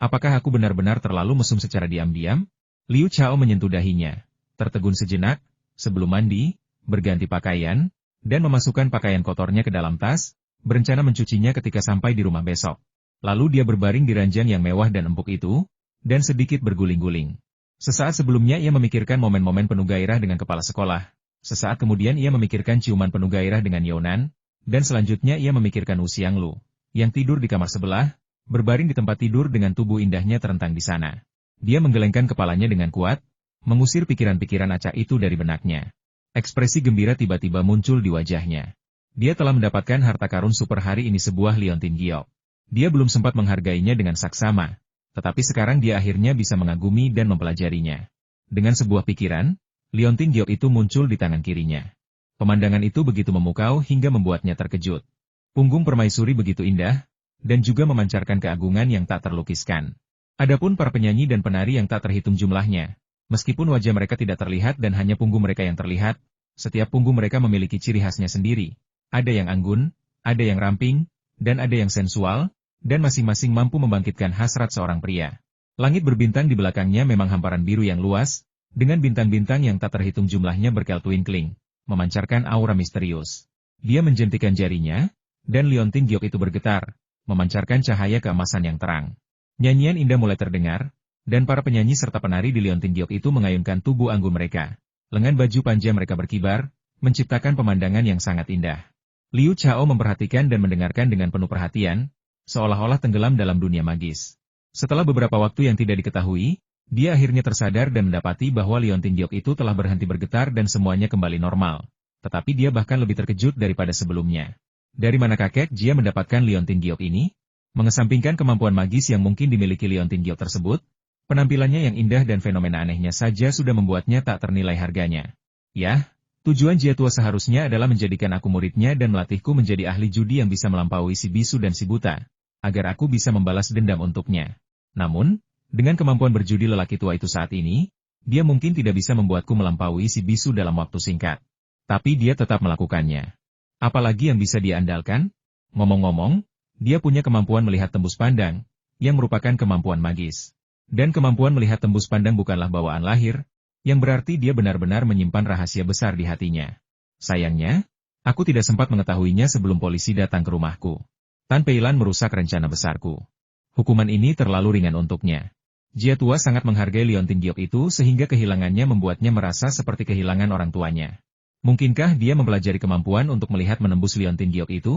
Apakah aku benar-benar terlalu mesum secara diam-diam?" Liu Chao menyentuh dahinya, tertegun sejenak, sebelum mandi, berganti pakaian, dan memasukkan pakaian kotornya ke dalam tas, berencana mencucinya ketika sampai di rumah besok. Lalu dia berbaring di ranjang yang mewah dan empuk itu, dan sedikit berguling-guling. Sesaat sebelumnya ia memikirkan momen-momen penuh gairah dengan kepala sekolah. Sesaat kemudian ia memikirkan ciuman penuh gairah dengan Yonan, dan selanjutnya ia memikirkan Wu Xianglu, yang tidur di kamar sebelah, berbaring di tempat tidur dengan tubuh indahnya terentang di sana. Dia menggelengkan kepalanya dengan kuat, mengusir pikiran-pikiran acak itu dari benaknya. Ekspresi gembira tiba-tiba muncul di wajahnya. Dia telah mendapatkan harta karun super hari ini, sebuah liontin giok. Dia belum sempat menghargainya dengan saksama. Tetapi sekarang dia akhirnya bisa mengagumi dan mempelajarinya. Dengan sebuah pikiran, liontin giok itu muncul di tangan kirinya. Pemandangan itu begitu memukau hingga membuatnya terkejut. Punggung permaisuri begitu indah, dan juga memancarkan keagungan yang tak terlukiskan. Adapun para penyanyi dan penari yang tak terhitung jumlahnya, meskipun wajah mereka tidak terlihat dan hanya punggung mereka yang terlihat, setiap punggung mereka memiliki ciri khasnya sendiri. Ada yang anggun, ada yang ramping, dan ada yang sensual, dan masing-masing mampu membangkitkan hasrat seorang pria. Langit berbintang di belakangnya memang hamparan biru yang luas, dengan bintang-bintang yang tak terhitung jumlahnya berkel-twinkling, memancarkan aura misterius. Dia menjentikan jarinya, dan liontin giok itu bergetar, memancarkan cahaya keemasan yang terang. Nyanyian indah mulai terdengar, dan para penyanyi serta penari di liontin giok itu mengayunkan tubuh anggun mereka. Lengan baju panjang mereka berkibar, menciptakan pemandangan yang sangat indah. Liu Chao memperhatikan dan mendengarkan dengan penuh perhatian, seolah-olah tenggelam dalam dunia magis. Setelah beberapa waktu yang tidak diketahui, dia akhirnya tersadar dan mendapati bahwa liontin giok itu telah berhenti bergetar dan semuanya kembali normal. Tetapi dia bahkan lebih terkejut daripada sebelumnya. Dari mana kakek Jia mendapatkan liontin giok ini? Mengesampingkan kemampuan magis yang mungkin dimiliki liontin giok tersebut, penampilannya yang indah dan fenomena anehnya saja sudah membuatnya tak ternilai harganya. Yah, tujuan Jia tua seharusnya adalah menjadikan aku muridnya dan melatihku menjadi ahli judi yang bisa melampaui si bisu dan si buta, agar aku bisa membalas dendam untuknya. Namun, dengan kemampuan berjudi lelaki tua itu saat ini, dia mungkin tidak bisa membuatku melampaui si bisu dalam waktu singkat. Tapi dia tetap melakukannya. Apalagi yang bisa dia andalkan? Ngomong-ngomong, dia punya kemampuan melihat tembus pandang, yang merupakan kemampuan magis. Dan kemampuan melihat tembus pandang bukanlah bawaan lahir, yang berarti dia benar-benar menyimpan rahasia besar di hatinya. Sayangnya, aku tidak sempat mengetahuinya sebelum polisi datang ke rumahku. Tan Peilan merusak rencana besarku. Hukuman ini terlalu ringan untuknya. Jia tua sangat menghargai liontin giok itu sehingga kehilangannya membuatnya merasa seperti kehilangan orang tuanya. Mungkinkah dia mempelajari kemampuan untuk melihat menembus liontin giok itu?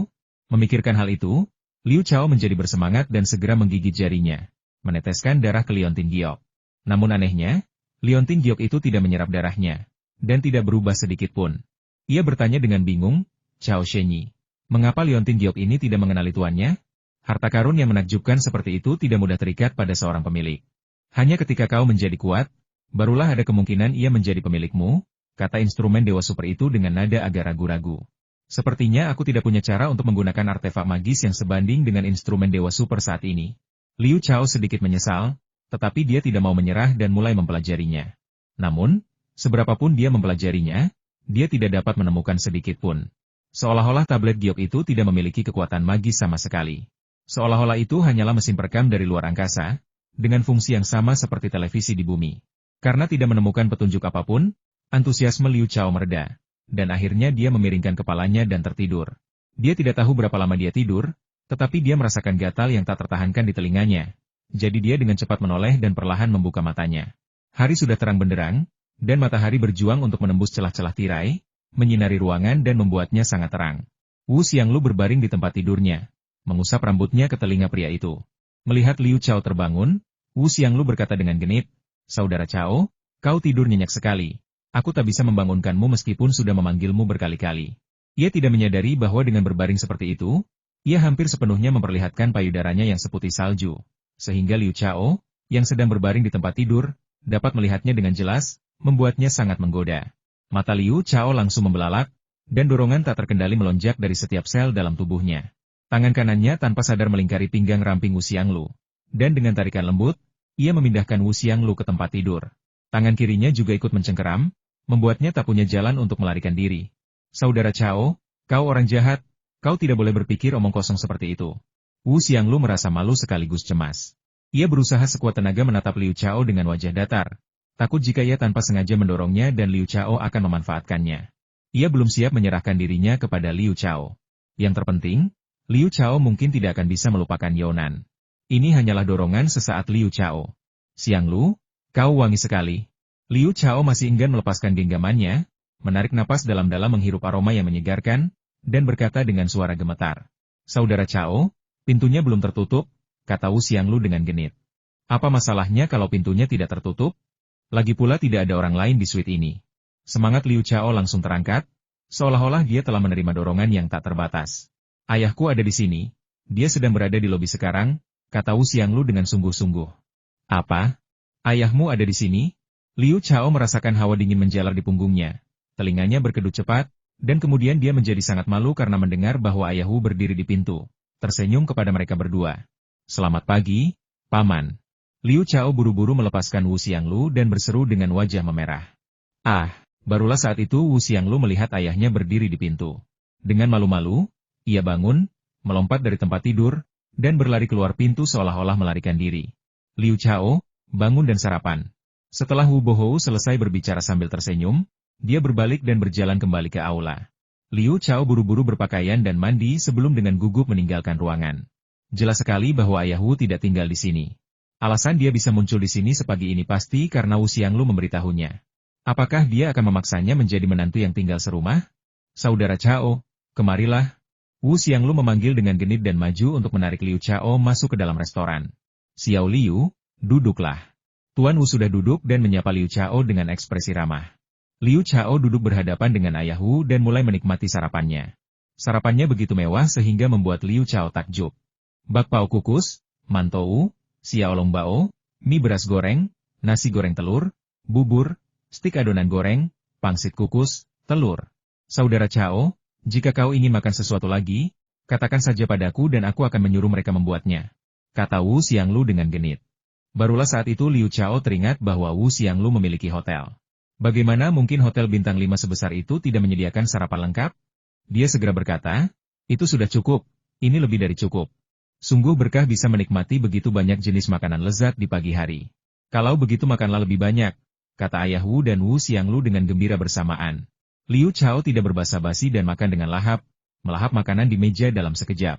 Memikirkan hal itu, Liu Chao menjadi bersemangat dan segera menggigit jarinya, meneteskan darah ke liontin giok. Namun anehnya, liontin giok itu tidak menyerap darahnya, dan tidak berubah sedikit pun. Ia bertanya dengan bingung, "Chao Shenyi, mengapa liontin giok ini tidak mengenali tuannya? Harta karun yang menakjubkan seperti itu tidak mudah terikat pada seorang pemilik. Hanya ketika kau menjadi kuat, barulah ada kemungkinan ia menjadi pemilikmu," kata instrumen Dewa Super itu dengan nada agak ragu-ragu. Sepertinya aku tidak punya cara untuk menggunakan artefak magis yang sebanding dengan instrumen Dewa Super saat ini. Liu Chao sedikit menyesal, tetapi dia tidak mau menyerah dan mulai mempelajarinya. Namun, seberapapun dia mempelajarinya, dia tidak dapat menemukan sedikit pun. Seolah-olah tablet giok itu tidak memiliki kekuatan magis sama sekali. Seolah-olah itu hanyalah mesin perekam dari luar angkasa, dengan fungsi yang sama seperti televisi di bumi. Karena tidak menemukan petunjuk apapun, antusiasme Liu Chao mereda, dan akhirnya dia memiringkan kepalanya dan tertidur. Dia tidak tahu berapa lama dia tidur, tetapi dia merasakan gatal yang tak tertahankan di telinganya. Jadi dia dengan cepat menoleh dan perlahan membuka matanya. Hari sudah terang benderang, dan matahari berjuang untuk menembus celah-celah tirai, menyinari ruangan dan membuatnya sangat terang. Wu Xianglu berbaring di tempat tidurnya, mengusap rambutnya ke telinga pria itu. Melihat Liu Chao terbangun, Wu Xianglu berkata dengan genit, "Saudara Chao, kau tidur nyenyak sekali. Aku tak bisa membangunkanmu meskipun sudah memanggilmu berkali-kali." Ia tidak menyadari bahwa dengan berbaring seperti itu, ia hampir sepenuhnya memperlihatkan payudaranya yang seputih salju, sehingga Liu Chao, yang sedang berbaring di tempat tidur, dapat melihatnya dengan jelas, membuatnya sangat menggoda. Mata Liu Chao langsung membelalak, dan dorongan tak terkendali melonjak dari setiap sel dalam tubuhnya. Tangan kanannya tanpa sadar melingkari pinggang ramping Wu Xianglu, dan dengan tarikan lembut, ia memindahkan Wu Xianglu ke tempat tidur. Tangan kirinya juga ikut mencengkeram, membuatnya tak punya jalan untuk melarikan diri. "Saudara Chao, kau orang jahat, kau tidak boleh berpikir omong kosong seperti itu." Wu Xianglu merasa malu sekaligus cemas. Ia berusaha sekuat tenaga menatap Liu Chao dengan wajah datar, takut jika ia tanpa sengaja mendorongnya dan Liu Chao akan memanfaatkannya. Ia belum siap menyerahkan dirinya kepada Liu Chao. Yang terpenting, Liu Chao mungkin tidak akan bisa melupakan Yonan. Ini hanyalah dorongan sesaat Liu Chao. "Xianglu, kau wangi sekali." Liu Chao masih enggan melepaskan genggamannya, menarik napas dalam-dalam menghirup aroma yang menyegarkan, dan berkata dengan suara gemetar. "Saudara Chao, pintunya belum tertutup," kata Wu Xianglu dengan genit. "Apa masalahnya kalau pintunya tidak tertutup? Lagi pula tidak ada orang lain di suite ini." Semangat Liu Chao langsung terangkat, seolah-olah dia telah menerima dorongan yang tak terbatas. "Ayahku ada di sini, dia sedang berada di lobi sekarang," kata Wu Xianglu dengan sungguh-sungguh. "Apa? Ayahmu ada di sini?" Liu Chao merasakan hawa dingin menjalar di punggungnya. Telinganya berkedut cepat, dan kemudian dia menjadi sangat malu karena mendengar bahwa ayah Wu berdiri di pintu, tersenyum kepada mereka berdua. "Selamat pagi, Paman." Liu Chao buru-buru melepaskan Wu Xianglu dan berseru dengan wajah memerah. Barulah saat itu Wu Xianglu melihat ayahnya berdiri di pintu. Dengan malu-malu, ia bangun, melompat dari tempat tidur, dan berlari keluar pintu seolah-olah melarikan diri. "Liu Chao, bangun dan sarapan." Setelah Wu Bohou selesai berbicara sambil tersenyum, dia berbalik dan berjalan kembali ke aula. Liu Chao buru-buru berpakaian dan mandi sebelum dengan gugup meninggalkan ruangan. Jelas sekali bahwa ayah Wu tidak tinggal di sini. Alasan dia bisa muncul di sini sepagi ini pasti karena Wu Xianglu memberitahunya. Apakah dia akan memaksanya menjadi menantu yang tinggal serumah? "Saudara Chao, kemarilah." Wu Xianglu memanggil dengan genit dan maju untuk menarik Liu Chao masuk ke dalam restoran. "Xiao Liu, duduklah." Tuan Wu sudah duduk dan menyapa Liu Chao dengan ekspresi ramah. Liu Chao duduk berhadapan dengan ayah Wu dan mulai menikmati sarapannya. Sarapannya begitu mewah sehingga membuat Liu Chao takjub. Bakpao kukus, mantou, xiaolong bao, mie beras goreng, nasi goreng telur, bubur, stik adonan goreng, pangsit kukus, telur. "Saudara Chao, jika kau ingin makan sesuatu lagi, katakan saja padaku dan aku akan menyuruh mereka membuatnya," kata Wu Xianglu dengan genit. Barulah saat itu Liu Chao teringat bahwa Wu Xianglu memiliki hotel. Bagaimana mungkin hotel bintang 5 sebesar itu tidak menyediakan sarapan lengkap? Dia segera berkata, "Itu sudah cukup, ini lebih dari cukup. Sungguh berkah bisa menikmati begitu banyak jenis makanan lezat di pagi hari. Kalau begitu makanlah lebih banyak," kata ayah Wu dan Wu Xianglu dengan gembira bersamaan. Liu Chao tidak berbasa-basi dan makan dengan lahap, melahap makanan di meja dalam sekejap.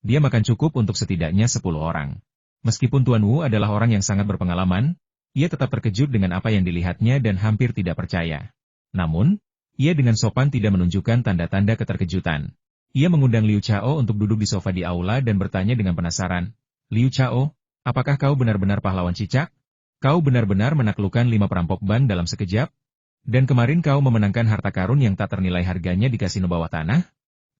Dia makan cukup untuk setidaknya 10 orang. Meskipun Tuan Wu adalah orang yang sangat berpengalaman, ia tetap terkejut dengan apa yang dilihatnya dan hampir tidak percaya. Namun, ia dengan sopan tidak menunjukkan tanda-tanda keterkejutan. Ia mengundang Liu Chao untuk duduk di sofa di aula dan bertanya dengan penasaran, "Liu Chao, apakah kau benar-benar pahlawan cicak? Kau benar-benar menaklukkan 5 perampok bank dalam sekejap? Dan kemarin kau memenangkan harta karun yang tak ternilai harganya di kasino bawah tanah?"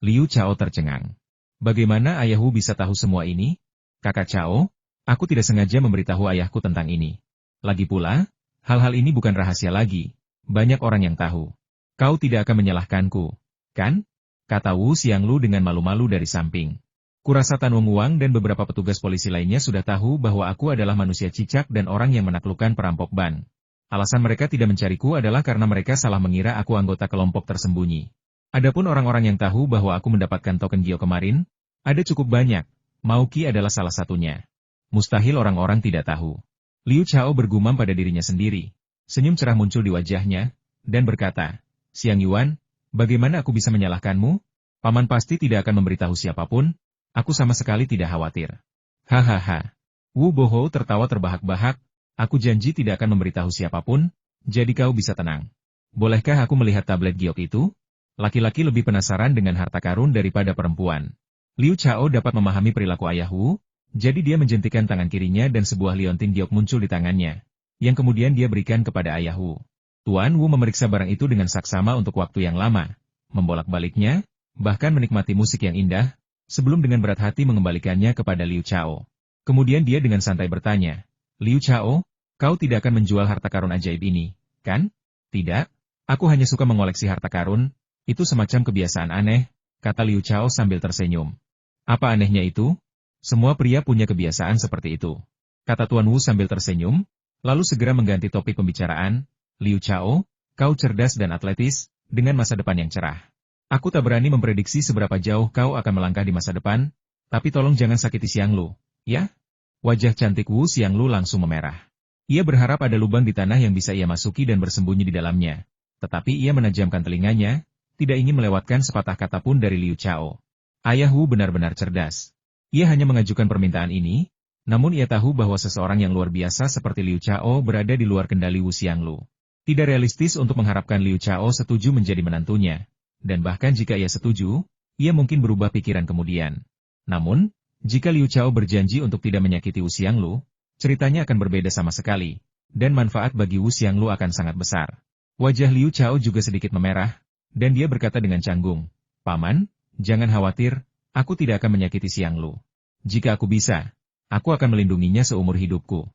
Liu Chao tercengang. Bagaimana ayah Wu bisa tahu semua ini? "Kakak Chao, aku tidak sengaja memberitahu ayahku tentang ini. Lagi pula, hal-hal ini bukan rahasia lagi. Banyak orang yang tahu. Kau tidak akan menyalahkanku, kan?" kata Wu Xianglu dengan malu-malu dari samping. "Kurasa Tan Wong Wang dan beberapa petugas polisi lainnya sudah tahu bahwa aku adalah manusia cicak dan orang yang menaklukkan perampok bank. Alasan mereka tidak mencariku adalah karena mereka salah mengira aku anggota kelompok tersembunyi. Adapun orang-orang yang tahu bahwa aku mendapatkan token Gio kemarin, ada cukup banyak. Mauki adalah salah satunya. Mustahil orang-orang tidak tahu. Liu Chao bergumam pada dirinya sendiri. Senyum cerah muncul di wajahnya, dan berkata, Xiang Yuan, bagaimana aku bisa menyalahkanmu? Paman pasti tidak akan memberitahu siapapun, aku sama sekali tidak khawatir. Hahaha. Wu Bohou tertawa terbahak-bahak, aku janji tidak akan memberitahu siapapun, jadi kau bisa tenang. Bolehkah aku melihat tablet giok itu? Laki-laki lebih penasaran dengan harta karun daripada perempuan. Liu Chao dapat memahami perilaku ayah Wu, jadi dia menjentikan tangan kirinya dan sebuah liontin giok muncul di tangannya, yang kemudian dia berikan kepada ayah Wu. Tuan Wu memeriksa barang itu dengan saksama untuk waktu yang lama, membolak-baliknya, bahkan menikmati musik yang indah, sebelum dengan berat hati mengembalikannya kepada Liu Chao. Kemudian dia dengan santai bertanya, Liu Chao, kau tidak akan menjual harta karun ajaib ini, kan? Tidak, aku hanya suka mengoleksi harta karun, itu semacam kebiasaan aneh, kata Liu Chao sambil tersenyum. Apa anehnya itu? Semua pria punya kebiasaan seperti itu, kata Tuan Wu sambil tersenyum, lalu segera mengganti topik pembicaraan, Liu Chao, kau cerdas dan atletis, dengan masa depan yang cerah. Aku tak berani memprediksi seberapa jauh kau akan melangkah di masa depan, tapi tolong jangan sakiti Xiang Lu, ya? Wajah cantik Wu Xianglu langsung memerah. Ia berharap ada lubang di tanah yang bisa ia masuki dan bersembunyi di dalamnya. Tetapi ia menajamkan telinganya, tidak ingin melewatkan sepatah kata pun dari Liu Chao. Ayah Wu benar-benar cerdas. Ia hanya mengajukan permintaan ini, namun ia tahu bahwa seseorang yang luar biasa seperti Liu Chao berada di luar kendali Wu Xianglu. Tidak realistis untuk mengharapkan Liu Chao setuju menjadi menantunya. Dan bahkan jika ia setuju, ia mungkin berubah pikiran kemudian. Namun, jika Liu Chao berjanji untuk tidak menyakiti Wu Xianglu, ceritanya akan berbeda sama sekali, dan manfaat bagi Wu Xianglu akan sangat besar. Wajah Liu Chao juga sedikit memerah, dan dia berkata dengan canggung, Paman, jangan khawatir, aku tidak akan menyakiti Xianglu. Jika aku bisa, aku akan melindunginya seumur hidupku.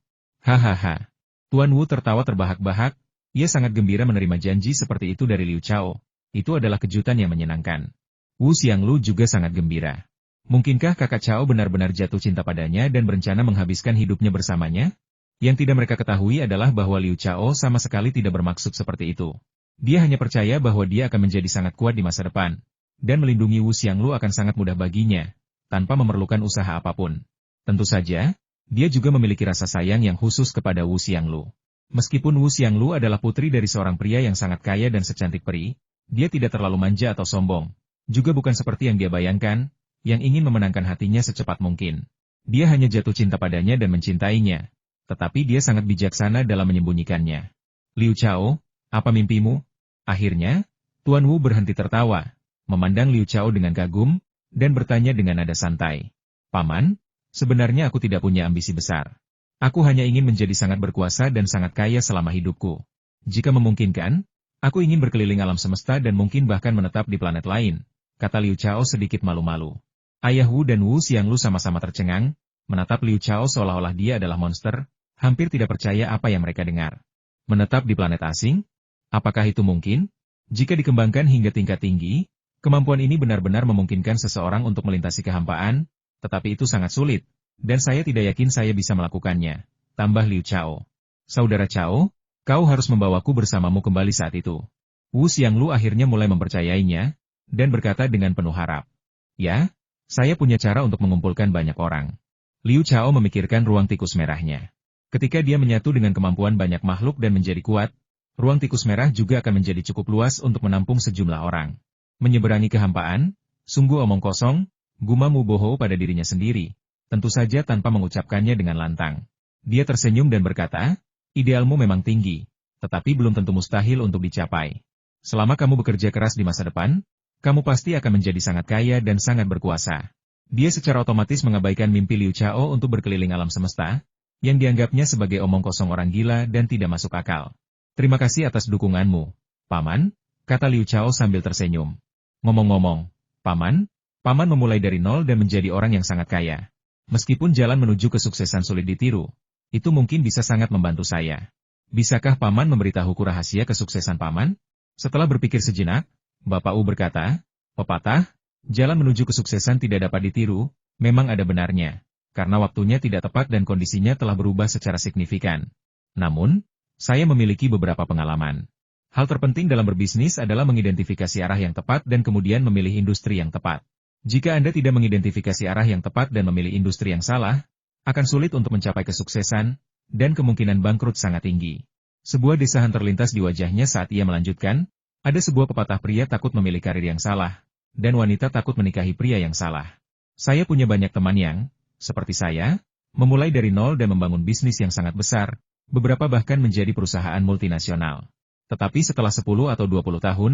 Hahaha. Tuan Wu tertawa terbahak-bahak, ia sangat gembira menerima janji seperti itu dari Liu Chao. Itu adalah kejutan yang menyenangkan. Wu Xianglu juga sangat gembira. Mungkinkah kakak Chao benar-benar jatuh cinta padanya dan berencana menghabiskan hidupnya bersamanya? Yang tidak mereka ketahui adalah bahwa Liu Chao sama sekali tidak bermaksud seperti itu. Dia hanya percaya bahwa dia akan menjadi sangat kuat di masa depan, dan melindungi Wu Xianglu akan sangat mudah baginya, tanpa memerlukan usaha apapun. Tentu saja, dia juga memiliki rasa sayang yang khusus kepada Wu Xianglu. Meskipun Wu Xianglu adalah putri dari seorang pria yang sangat kaya dan secantik peri, dia tidak terlalu manja atau sombong, juga bukan seperti yang dia bayangkan, yang ingin memenangkan hatinya secepat mungkin. Dia hanya jatuh cinta padanya dan mencintainya, tetapi dia sangat bijaksana dalam menyembunyikannya. Liu Chao, apa mimpimu? Akhirnya, Tuan Wu berhenti tertawa, memandang Liu Chao dengan kagum, dan bertanya dengan nada santai. Paman, sebenarnya aku tidak punya ambisi besar. Aku hanya ingin menjadi sangat berkuasa dan sangat kaya selama hidupku. Jika memungkinkan, aku ingin berkeliling alam semesta dan mungkin bahkan menetap di planet lain, kata Liu Chao sedikit malu-malu. Ayah Wu dan Wu Xianglu sama-sama tercengang, menatap Liu Chao seolah-olah dia adalah monster, hampir tidak percaya apa yang mereka dengar. Menetap di planet asing? Apakah itu mungkin? Jika dikembangkan hingga tingkat tinggi, kemampuan ini benar-benar memungkinkan seseorang untuk melintasi kehampaan, tetapi itu sangat sulit, dan saya tidak yakin saya bisa melakukannya, tambah Liu Chao. Saudara Chao, kau harus membawaku bersamamu kembali saat itu. Wu Xianglu akhirnya mulai mempercayainya, dan berkata dengan penuh harap. Ya? Saya punya cara untuk mengumpulkan banyak orang. Liu Chao memikirkan ruang tikus merahnya. Ketika dia menyatu dengan kemampuan banyak makhluk dan menjadi kuat, ruang tikus merah juga akan menjadi cukup luas untuk menampung sejumlah orang. Menyeberangi kehampaan, sungguh omong kosong, gumam Wu Bohou pada dirinya sendiri, tentu saja tanpa mengucapkannya dengan lantang. Dia tersenyum dan berkata, idealmu memang tinggi, tetapi belum tentu mustahil untuk dicapai. Selama kamu bekerja keras di masa depan, kamu pasti akan menjadi sangat kaya dan sangat berkuasa. Dia secara otomatis mengabaikan mimpi Liu Chao untuk berkeliling alam semesta, yang dianggapnya sebagai omong kosong orang gila dan tidak masuk akal. Terima kasih atas dukunganmu, Paman, kata Liu Chao sambil tersenyum. Ngomong-ngomong, Paman memulai dari nol dan menjadi orang yang sangat kaya. Meskipun jalan menuju kesuksesan sulit ditiru, itu mungkin bisa sangat membantu saya. Bisakah Paman memberitahuku rahasia kesuksesan Paman? Setelah berpikir sejenak, Bapak Wu berkata, pepatah, jalan menuju kesuksesan tidak dapat ditiru, memang ada benarnya, karena waktunya tidak tepat dan kondisinya telah berubah secara signifikan. Namun, saya memiliki beberapa pengalaman. Hal terpenting dalam berbisnis adalah mengidentifikasi arah yang tepat dan kemudian memilih industri yang tepat. Jika Anda tidak mengidentifikasi arah yang tepat dan memilih industri yang salah, akan sulit untuk mencapai kesuksesan, dan kemungkinan bangkrut sangat tinggi. Sebuah desahan terlintas di wajahnya saat ia melanjutkan, ada sebuah pepatah pria takut memilih karir yang salah, dan wanita takut menikahi pria yang salah. Saya punya banyak teman yang, seperti saya, memulai dari nol dan membangun bisnis yang sangat besar, beberapa bahkan menjadi perusahaan multinasional. Tetapi setelah 10 atau 20 tahun,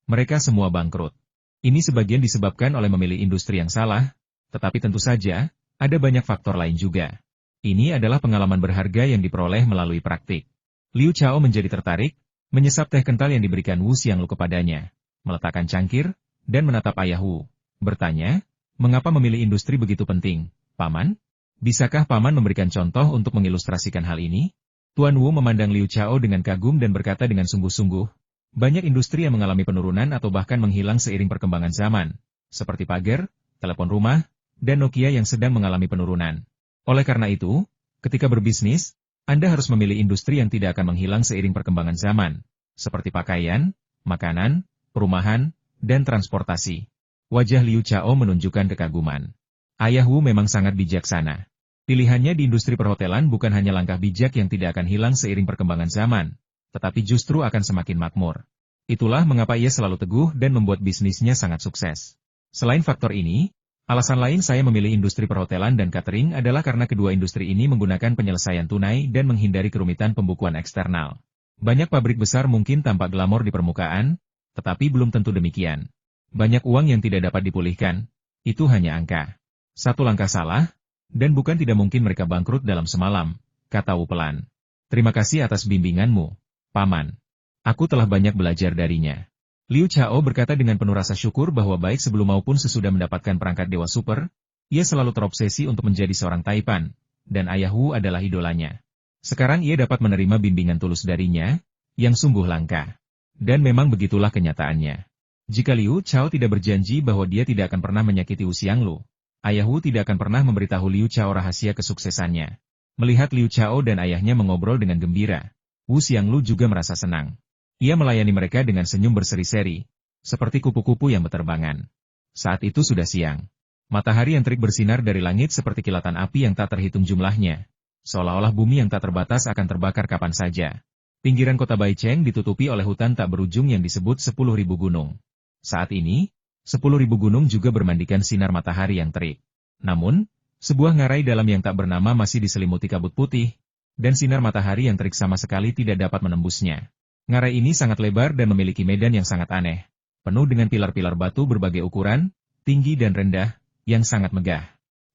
mereka semua bangkrut. Ini sebagian disebabkan oleh memilih industri yang salah, tetapi tentu saja, ada banyak faktor lain juga. Ini adalah pengalaman berharga yang diperoleh melalui praktik. Liu Chao menjadi tertarik, menyesap teh kental yang diberikan Wu Xianglu kepadanya, meletakkan cangkir, dan menatap ayah Wu. Bertanya, mengapa memilih industri begitu penting, Paman? Bisakah Paman memberikan contoh untuk mengilustrasikan hal ini? Tuan Wu memandang Liu Chao dengan kagum dan berkata dengan sungguh-sungguh, banyak industri yang mengalami penurunan atau bahkan menghilang seiring perkembangan zaman, seperti pagar, telepon rumah, dan Nokia yang sedang mengalami penurunan. Oleh karena itu, ketika berbisnis, Anda harus memilih industri yang tidak akan menghilang seiring perkembangan zaman, seperti pakaian, makanan, perumahan, dan transportasi. Wajah Liu Chao menunjukkan kekaguman. Ayah Wu memang sangat bijaksana. Pilihannya di industri perhotelan bukan hanya langkah bijak yang tidak akan hilang seiring perkembangan zaman, tetapi justru akan semakin makmur. Itulah mengapa ia selalu teguh dan membuat bisnisnya sangat sukses. Selain faktor ini, alasan lain saya memilih industri perhotelan dan catering adalah karena kedua industri ini menggunakan penyelesaian tunai dan menghindari kerumitan pembukuan eksternal. Banyak pabrik besar mungkin tampak glamor di permukaan, tetapi belum tentu demikian. Banyak uang yang tidak dapat dipulihkan, itu hanya angka. Satu langkah salah, dan bukan tidak mungkin mereka bangkrut dalam semalam, kata Wu pelan. Terima kasih atas bimbinganmu, Paman. Aku telah banyak belajar darinya. Liu Chao berkata dengan penuh rasa syukur bahwa baik sebelum maupun sesudah mendapatkan perangkat Dewa Super, ia selalu terobsesi untuk menjadi seorang Taipan, dan ayah Wu adalah idolanya. Sekarang ia dapat menerima bimbingan tulus darinya, yang sungguh langka. Dan memang begitulah kenyataannya. Jika Liu Chao tidak berjanji bahwa dia tidak akan pernah menyakiti Wu Xianglu, ayah Wu tidak akan pernah memberitahu Liu Chao rahasia kesuksesannya. Melihat Liu Chao dan ayahnya mengobrol dengan gembira, Wu Xianglu juga merasa senang. Ia melayani mereka dengan senyum berseri-seri, seperti kupu-kupu yang berterbangan. Saat itu sudah siang. Matahari yang terik bersinar dari langit seperti kilatan api yang tak terhitung jumlahnya. Seolah-olah bumi yang tak terbatas akan terbakar kapan saja. Pinggiran kota Baicheng ditutupi oleh hutan tak berujung yang disebut 10.000 gunung. Saat ini, 10.000 gunung juga bermandikan sinar matahari yang terik. Namun, sebuah ngarai dalam yang tak bernama masih diselimuti kabut putih, dan sinar matahari yang terik sama sekali tidak dapat menembusnya. Ngarai ini sangat lebar dan memiliki medan yang sangat aneh, penuh dengan pilar-pilar batu berbagai ukuran, tinggi dan rendah, yang sangat megah.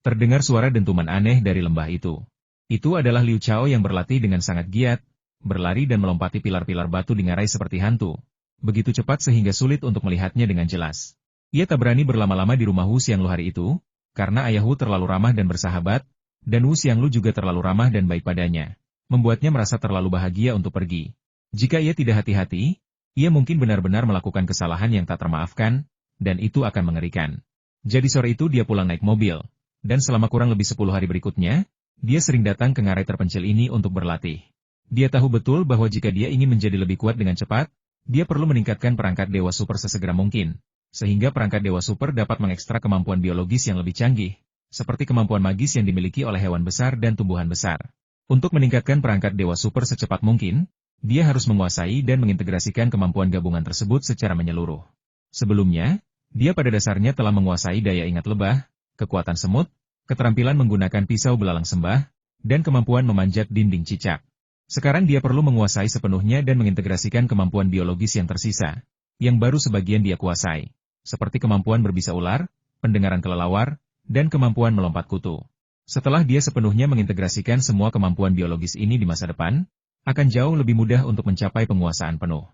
Terdengar suara dentuman aneh dari lembah itu. Itu adalah Liu Chao yang berlatih dengan sangat giat, berlari dan melompati pilar-pilar batu di ngarai seperti hantu, begitu cepat sehingga sulit untuk melihatnya dengan jelas. Ia tak berani berlama-lama di rumah Wu Xianglu hari itu, karena ayah Wu terlalu ramah dan bersahabat, dan Wu Xianglu juga terlalu ramah dan baik padanya, membuatnya merasa terlalu bahagia untuk pergi. Jika ia tidak hati-hati, ia mungkin benar-benar melakukan kesalahan yang tak termaafkan, dan itu akan mengerikan. Jadi sore itu dia pulang naik mobil, dan selama kurang lebih 10 hari berikutnya, dia sering datang ke ngarai terpencil ini untuk berlatih. Dia tahu betul bahwa jika dia ingin menjadi lebih kuat dengan cepat, dia perlu meningkatkan perangkat Dewa Super sesegera mungkin, sehingga perangkat Dewa Super dapat mengekstrak kemampuan biologis yang lebih canggih, seperti kemampuan magis yang dimiliki oleh hewan besar dan tumbuhan besar. Untuk meningkatkan perangkat Dewa Super secepat mungkin, dia harus menguasai dan mengintegrasikan kemampuan gabungan tersebut secara menyeluruh. Sebelumnya, dia pada dasarnya telah menguasai daya ingat lebah, kekuatan semut, keterampilan menggunakan pisau belalang sembah, dan kemampuan memanjat dinding cicak. Sekarang dia perlu menguasai sepenuhnya dan mengintegrasikan kemampuan biologis yang tersisa, yang baru sebagian dia kuasai, seperti kemampuan berbisa ular, pendengaran kelelawar, dan kemampuan melompat kutu. Setelah dia sepenuhnya mengintegrasikan semua kemampuan biologis ini di masa depan, akan jauh lebih mudah untuk mencapai penguasaan penuh.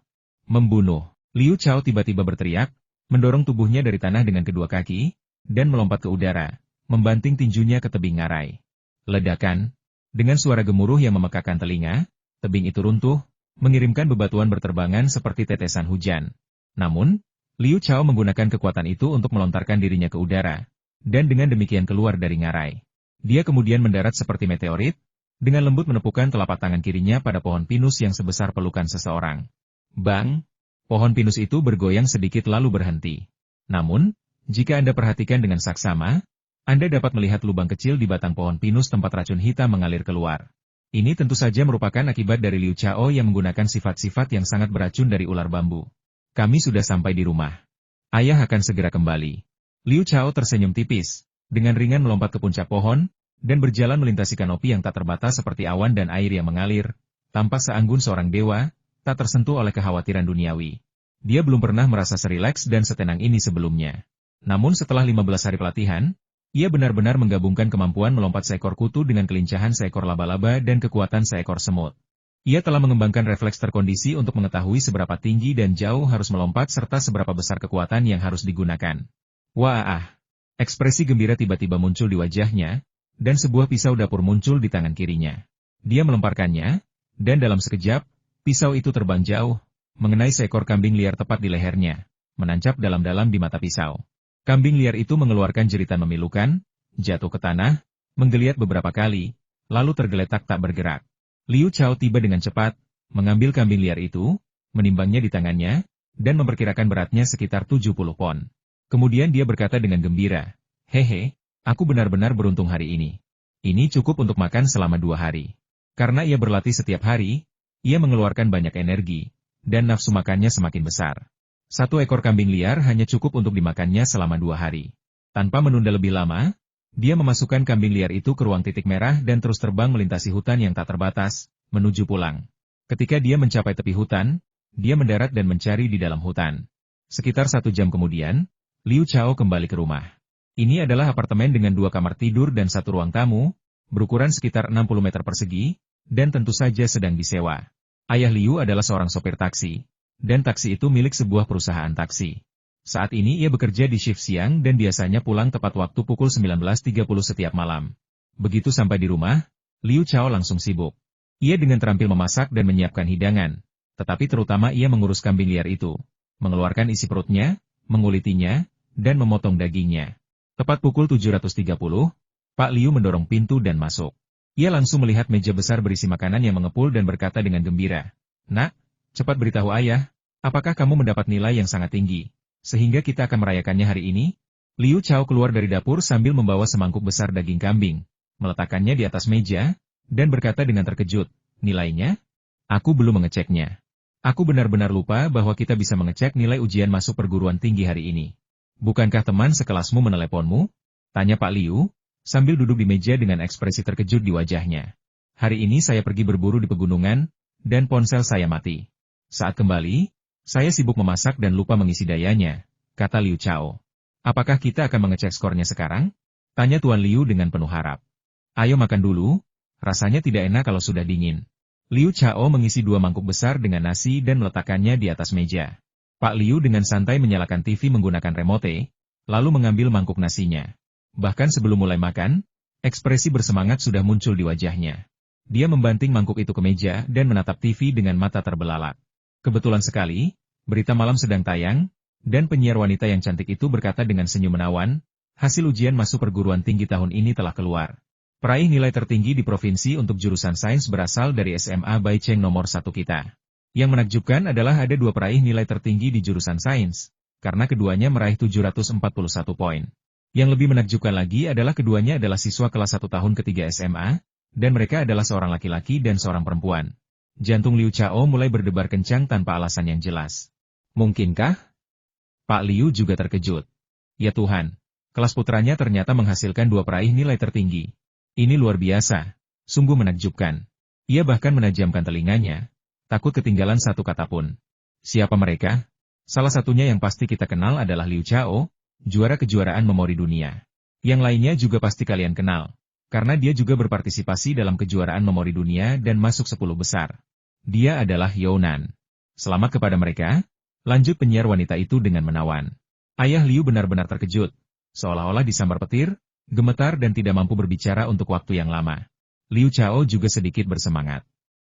Membunuh. Liu Chao tiba-tiba berteriak, mendorong tubuhnya dari tanah dengan kedua kaki, dan melompat ke udara, membanting tinjunya ke tebing ngarai. Ledakan. Dengan suara gemuruh yang memekakan telinga, tebing itu runtuh, mengirimkan bebatuan berterbangan seperti tetesan hujan. Namun, Liu Chao menggunakan kekuatan itu untuk melontarkan dirinya ke udara, dan dengan demikian keluar dari ngarai. Dia kemudian mendarat seperti meteorit, dengan lembut menepukkan telapak tangan kirinya pada pohon pinus yang sebesar pelukan seseorang. Bang! Pohon pinus itu bergoyang sedikit lalu berhenti. Namun, jika Anda perhatikan dengan saksama, Anda dapat melihat lubang kecil di batang pohon pinus tempat racun hitam mengalir keluar. Ini tentu saja merupakan akibat dari Liu Chao yang menggunakan sifat-sifat yang sangat beracun dari ular bambu. Kami sudah sampai di rumah. Ayah akan segera kembali. Liu Chao tersenyum tipis, dengan ringan melompat ke puncak pohon, dan berjalan melintasi kanopi yang tak terbatas seperti awan dan air yang mengalir, tampak seanggun seorang dewa, tak tersentuh oleh kekhawatiran duniawi. Dia belum pernah merasa serileks dan setenang ini sebelumnya. Namun setelah 15 hari pelatihan, ia benar-benar menggabungkan kemampuan melompat seekor kutu dengan kelincahan seekor laba-laba dan kekuatan seekor semut. Ia telah mengembangkan refleks terkondisi untuk mengetahui seberapa tinggi dan jauh harus melompat serta seberapa besar kekuatan yang harus digunakan. Wah! Ekspresi gembira tiba-tiba muncul di wajahnya, dan sebuah pisau dapur muncul di tangan kirinya. Dia melemparkannya, dan dalam sekejap, pisau itu terbang jauh, mengenai seekor kambing liar tepat di lehernya, menancap dalam-dalam di mata pisau. Kambing liar itu mengeluarkan jeritan memilukan, jatuh ke tanah, menggeliat beberapa kali, lalu tergeletak tak bergerak. Liu Chao tiba dengan cepat, mengambil kambing liar itu, menimbangnya di tangannya, dan memperkirakan beratnya sekitar 70 pon. Kemudian dia berkata dengan gembira, "Hehe, aku benar-benar beruntung hari ini. Ini cukup untuk makan selama 2 hari." Karena ia berlatih setiap hari, ia mengeluarkan banyak energi, dan nafsu makannya semakin besar. 1 ekor kambing liar hanya cukup untuk dimakannya selama 2 hari. Tanpa menunda lebih lama, dia memasukkan kambing liar itu ke ruang titik merah dan terus terbang melintasi hutan yang tak terbatas, menuju pulang. Ketika dia mencapai tepi hutan, dia mendarat dan mencari di dalam hutan. Sekitar 1 jam kemudian, Liu Chao kembali ke rumah. Ini adalah apartemen dengan 2 kamar tidur dan 1 ruang tamu, berukuran sekitar 60 meter persegi, dan tentu saja sedang disewa. Ayah Liu adalah seorang sopir taksi, dan taksi itu milik sebuah perusahaan taksi. Saat ini ia bekerja di shift siang dan biasanya pulang tepat waktu pukul 19.30 setiap malam. Begitu sampai di rumah, Liu Chao langsung sibuk. Ia dengan terampil memasak dan menyiapkan hidangan, tetapi terutama ia mengurus kambing liar itu, mengeluarkan isi perutnya, mengulitinya, dan memotong dagingnya. Tepat pukul 7.30, Pak Liu mendorong pintu dan masuk. Ia langsung melihat meja besar berisi makanan yang mengepul dan berkata dengan gembira, "Nak, cepat beritahu ayah, apakah kamu mendapat nilai yang sangat tinggi, sehingga kita akan merayakannya hari ini?" Liu Chao keluar dari dapur sambil membawa semangkuk besar daging kambing, meletakkannya di atas meja, dan berkata dengan terkejut, "Nilainya? Aku belum mengeceknya. Aku benar-benar lupa bahwa kita bisa mengecek nilai ujian masuk perguruan tinggi hari ini. Bukankah teman sekelasmu meneleponmu?" Tanya Pak Liu, sambil duduk di meja dengan ekspresi terkejut di wajahnya. "Hari ini saya pergi berburu di pegunungan, dan ponsel saya mati. Saat kembali, saya sibuk memasak dan lupa mengisi dayanya," kata Liu Chao. "Apakah kita akan mengecek skornya sekarang?" Tanya Tuan Liu dengan penuh harap. "Ayo makan dulu, rasanya tidak enak kalau sudah dingin." Liu Chao mengisi 2 mangkuk besar dengan nasi dan meletakkannya di atas meja. Pak Liu dengan santai menyalakan TV menggunakan remote, lalu mengambil mangkuk nasinya. Bahkan sebelum mulai makan, ekspresi bersemangat sudah muncul di wajahnya. Dia membanting mangkuk itu ke meja dan menatap TV dengan mata terbelalak. Kebetulan sekali, berita malam sedang tayang, dan penyiar wanita yang cantik itu berkata dengan senyum menawan, "Hasil ujian masuk perguruan tinggi tahun ini telah keluar. Peraih nilai tertinggi di provinsi untuk jurusan sains berasal dari SMA Baicheng nomor 1 kita. Yang menakjubkan adalah ada 2 peraih nilai tertinggi di jurusan sains, karena keduanya meraih 741 poin. Yang lebih menakjubkan lagi adalah keduanya adalah siswa kelas 1 tahun ketiga SMA, dan mereka adalah seorang laki-laki dan seorang perempuan." Jantung Liu Chao mulai berdebar kencang tanpa alasan yang jelas. Mungkinkah? Pak Liu juga terkejut. Ya Tuhan, kelas putranya ternyata menghasilkan 2 peraih nilai tertinggi. Ini luar biasa, sungguh menakjubkan. Ia bahkan menajamkan telinganya, takut ketinggalan satu kata pun. Siapa mereka? Salah satunya yang pasti kita kenal adalah Liu Chao, juara kejuaraan memori dunia. Yang lainnya juga pasti kalian kenal, karena dia juga berpartisipasi dalam kejuaraan memori dunia dan masuk 10 besar. Dia adalah Younan. Selamat kepada mereka, lanjut penyiar wanita itu dengan menawan. Ayah Liu benar-benar terkejut, seolah-olah disambar petir, gemetar dan tidak mampu berbicara untuk waktu yang lama. Liu Chao juga sedikit bersemangat.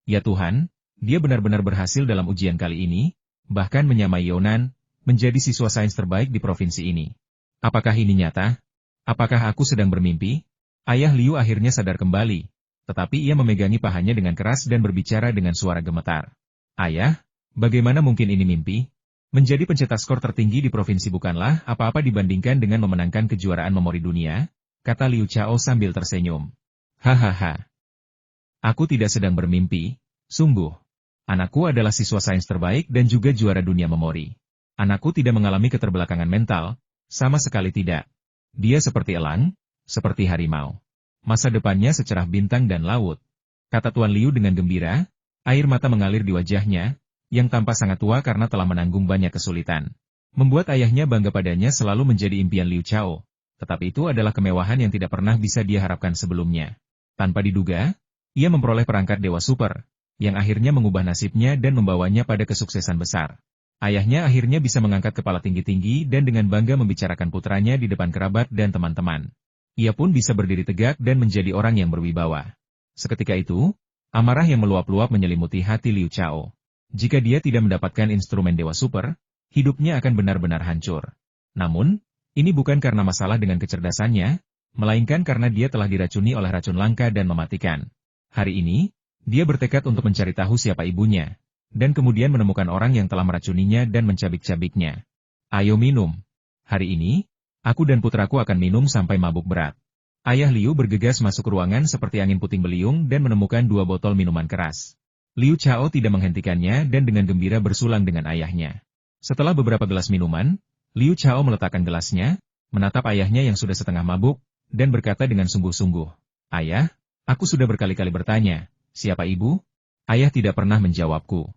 Ya Tuhan, dia benar-benar berhasil dalam ujian kali ini, bahkan menyamai Younan, menjadi siswa sains terbaik di provinsi ini. Apakah ini nyata? Apakah aku sedang bermimpi? Ayah Liu akhirnya sadar kembali, tetapi ia memegangi pahanya dengan keras dan berbicara dengan suara gemetar. "Ayah, bagaimana mungkin ini mimpi? Menjadi pencetak skor tertinggi di provinsi bukanlah apa-apa dibandingkan dengan memenangkan kejuaraan memori dunia. kata Liu Chao sambil tersenyum. Hahaha. Aku tidak sedang bermimpi, sungguh. Anakku adalah siswa sains terbaik dan juga juara dunia memori. Anakku tidak mengalami keterbelakangan mental, sama sekali tidak. Dia seperti elang, seperti harimau. Masa depannya secerah bintang dan laut. Kata Tuan Liu dengan gembira, air mata mengalir di wajahnya, yang tampak sangat tua karena telah menanggung banyak kesulitan. Membuat ayahnya bangga padanya selalu menjadi impian Liu Chao, tetapi itu adalah kemewahan yang tidak pernah bisa dia harapkan sebelumnya. Tanpa diduga, ia memperoleh perangkat Dewa Super, yang akhirnya mengubah nasibnya dan membawanya pada kesuksesan besar. Ayahnya akhirnya bisa mengangkat kepala tinggi-tinggi dan dengan bangga membicarakan putranya di depan kerabat dan teman-teman. Ia pun bisa berdiri tegak dan menjadi orang yang berwibawa. Seketika itu, amarah yang meluap-luap menyelimuti hati Liu Chao. Jika dia tidak mendapatkan instrumen Dewa Super, hidupnya akan benar-benar hancur. Namun, ini bukan karena masalah dengan kecerdasannya, melainkan karena dia telah diracuni oleh racun langka dan mematikan. Hari ini, dia bertekad untuk mencari tahu siapa ibunya, dan kemudian menemukan orang yang telah meracuninya dan mencabik-cabiknya. Ayo minum. Hari ini, aku dan putraku akan minum sampai mabuk berat. Ayah Liu bergegas masuk ruangan seperti angin puting beliung dan menemukan 2 botol minuman keras. Liu Chao tidak menghentikannya dan dengan gembira bersulang dengan ayahnya. Setelah beberapa gelas minuman, Liu Chao meletakkan gelasnya, menatap ayahnya yang sudah setengah mabuk, dan berkata dengan sungguh-sungguh, "Ayah, aku sudah berkali-kali bertanya, siapa ibu?" Ayah tidak pernah menjawabku.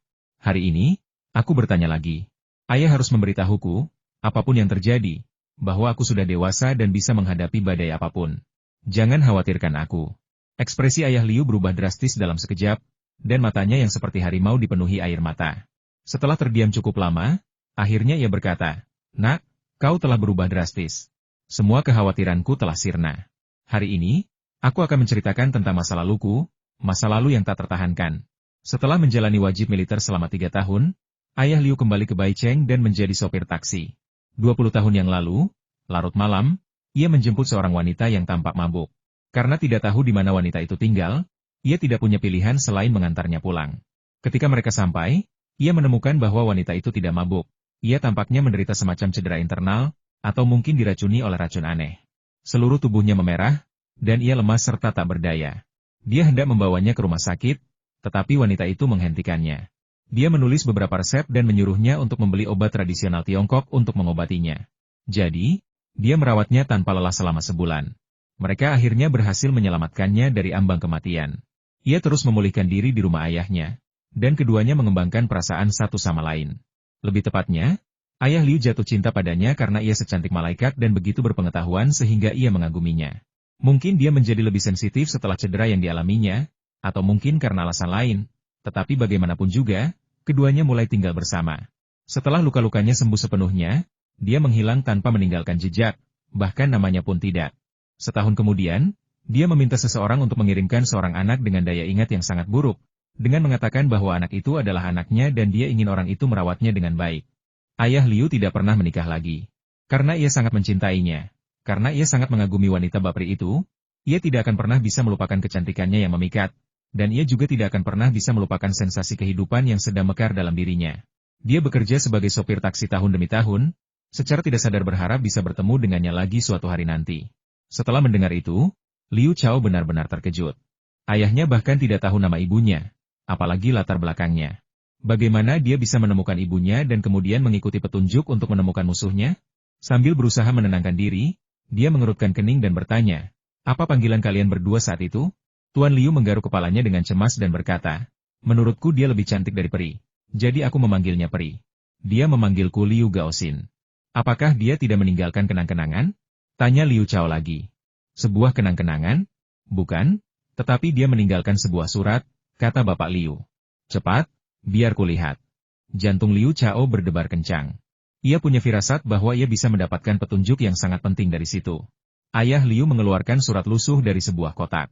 Hari ini, aku bertanya lagi. Ayah harus memberitahuku, apapun yang terjadi, bahwa aku sudah dewasa dan bisa menghadapi badai apapun. Jangan khawatirkan aku. Ekspresi ayah Liu berubah drastis dalam sekejap, dan matanya yang seperti harimau dipenuhi air mata. Setelah terdiam cukup lama, akhirnya ia berkata, "Nak, kau telah berubah drastis. Semua kekhawatiranku telah sirna. Hari ini, aku akan menceritakan tentang masa laluku, masa lalu yang tak tertahankan." Setelah menjalani wajib militer selama 3 tahun, ayah Liu kembali ke Baicheng dan menjadi sopir taksi. 20 tahun yang lalu, larut malam, ia menjemput seorang wanita yang tampak mabuk. Karena tidak tahu di mana wanita itu tinggal, ia tidak punya pilihan selain mengantarnya pulang. Ketika mereka sampai, ia menemukan bahwa wanita itu tidak mabuk. Ia tampaknya menderita semacam cedera internal, atau mungkin diracuni oleh racun aneh. Seluruh tubuhnya memerah, dan ia lemas serta tak berdaya. Dia hendak membawanya ke rumah sakit, tetapi wanita itu menghentikannya. Dia menulis beberapa resep dan menyuruhnya untuk membeli obat tradisional Tiongkok untuk mengobatinya. Jadi, dia merawatnya tanpa lelah selama sebulan. Mereka akhirnya berhasil menyelamatkannya dari ambang kematian. Ia terus memulihkan diri di rumah ayahnya, dan keduanya mengembangkan perasaan satu sama lain. Lebih tepatnya, ayah Liu jatuh cinta padanya karena ia secantik malaikat dan begitu berpengetahuan sehingga ia mengaguminya. Mungkin dia menjadi lebih sensitif setelah cedera yang dialaminya, atau mungkin karena alasan lain, tetapi bagaimanapun juga, keduanya mulai tinggal bersama. Setelah luka-lukanya sembuh sepenuhnya, dia menghilang tanpa meninggalkan jejak, bahkan namanya pun tidak. Setahun kemudian, dia meminta seseorang untuk mengirimkan seorang anak dengan daya ingat yang sangat buruk, dengan mengatakan bahwa anak itu adalah anaknya dan dia ingin orang itu merawatnya dengan baik. Ayah Liu tidak pernah menikah lagi. Karena ia sangat mencintainya. Karena ia sangat mengagumi wanita bapri itu, ia tidak akan pernah bisa melupakan kecantikannya yang memikat, dan ia juga tidak akan pernah bisa melupakan sensasi kehidupan yang sedang mekar dalam dirinya. Dia bekerja sebagai sopir taksi tahun demi tahun, secara tidak sadar berharap bisa bertemu dengannya lagi suatu hari nanti. Setelah mendengar itu, Liu Chao benar-benar terkejut. Ayahnya bahkan tidak tahu nama ibunya, apalagi latar belakangnya. Bagaimana dia bisa menemukan ibunya dan kemudian mengikuti petunjuk untuk menemukan musuhnya? Sambil berusaha menenangkan diri, dia mengerutkan kening dan bertanya, "Apa panggilan kalian berdua saat itu?" Tuan Liu menggaruk kepalanya dengan cemas dan berkata, "Menurutku dia lebih cantik dari peri. Jadi aku memanggilnya peri. Dia memanggilku Liu Gaoxin." "Apakah dia tidak meninggalkan kenang-kenangan?" tanya Liu Chao lagi. "Sebuah kenang-kenangan? Bukan, tetapi dia meninggalkan sebuah surat," kata Bapak Liu. "Cepat, biar kulihat." Jantung Liu Chao berdebar kencang. Ia punya firasat bahwa ia bisa mendapatkan petunjuk yang sangat penting dari situ. Ayah Liu mengeluarkan surat lusuh dari sebuah kotak.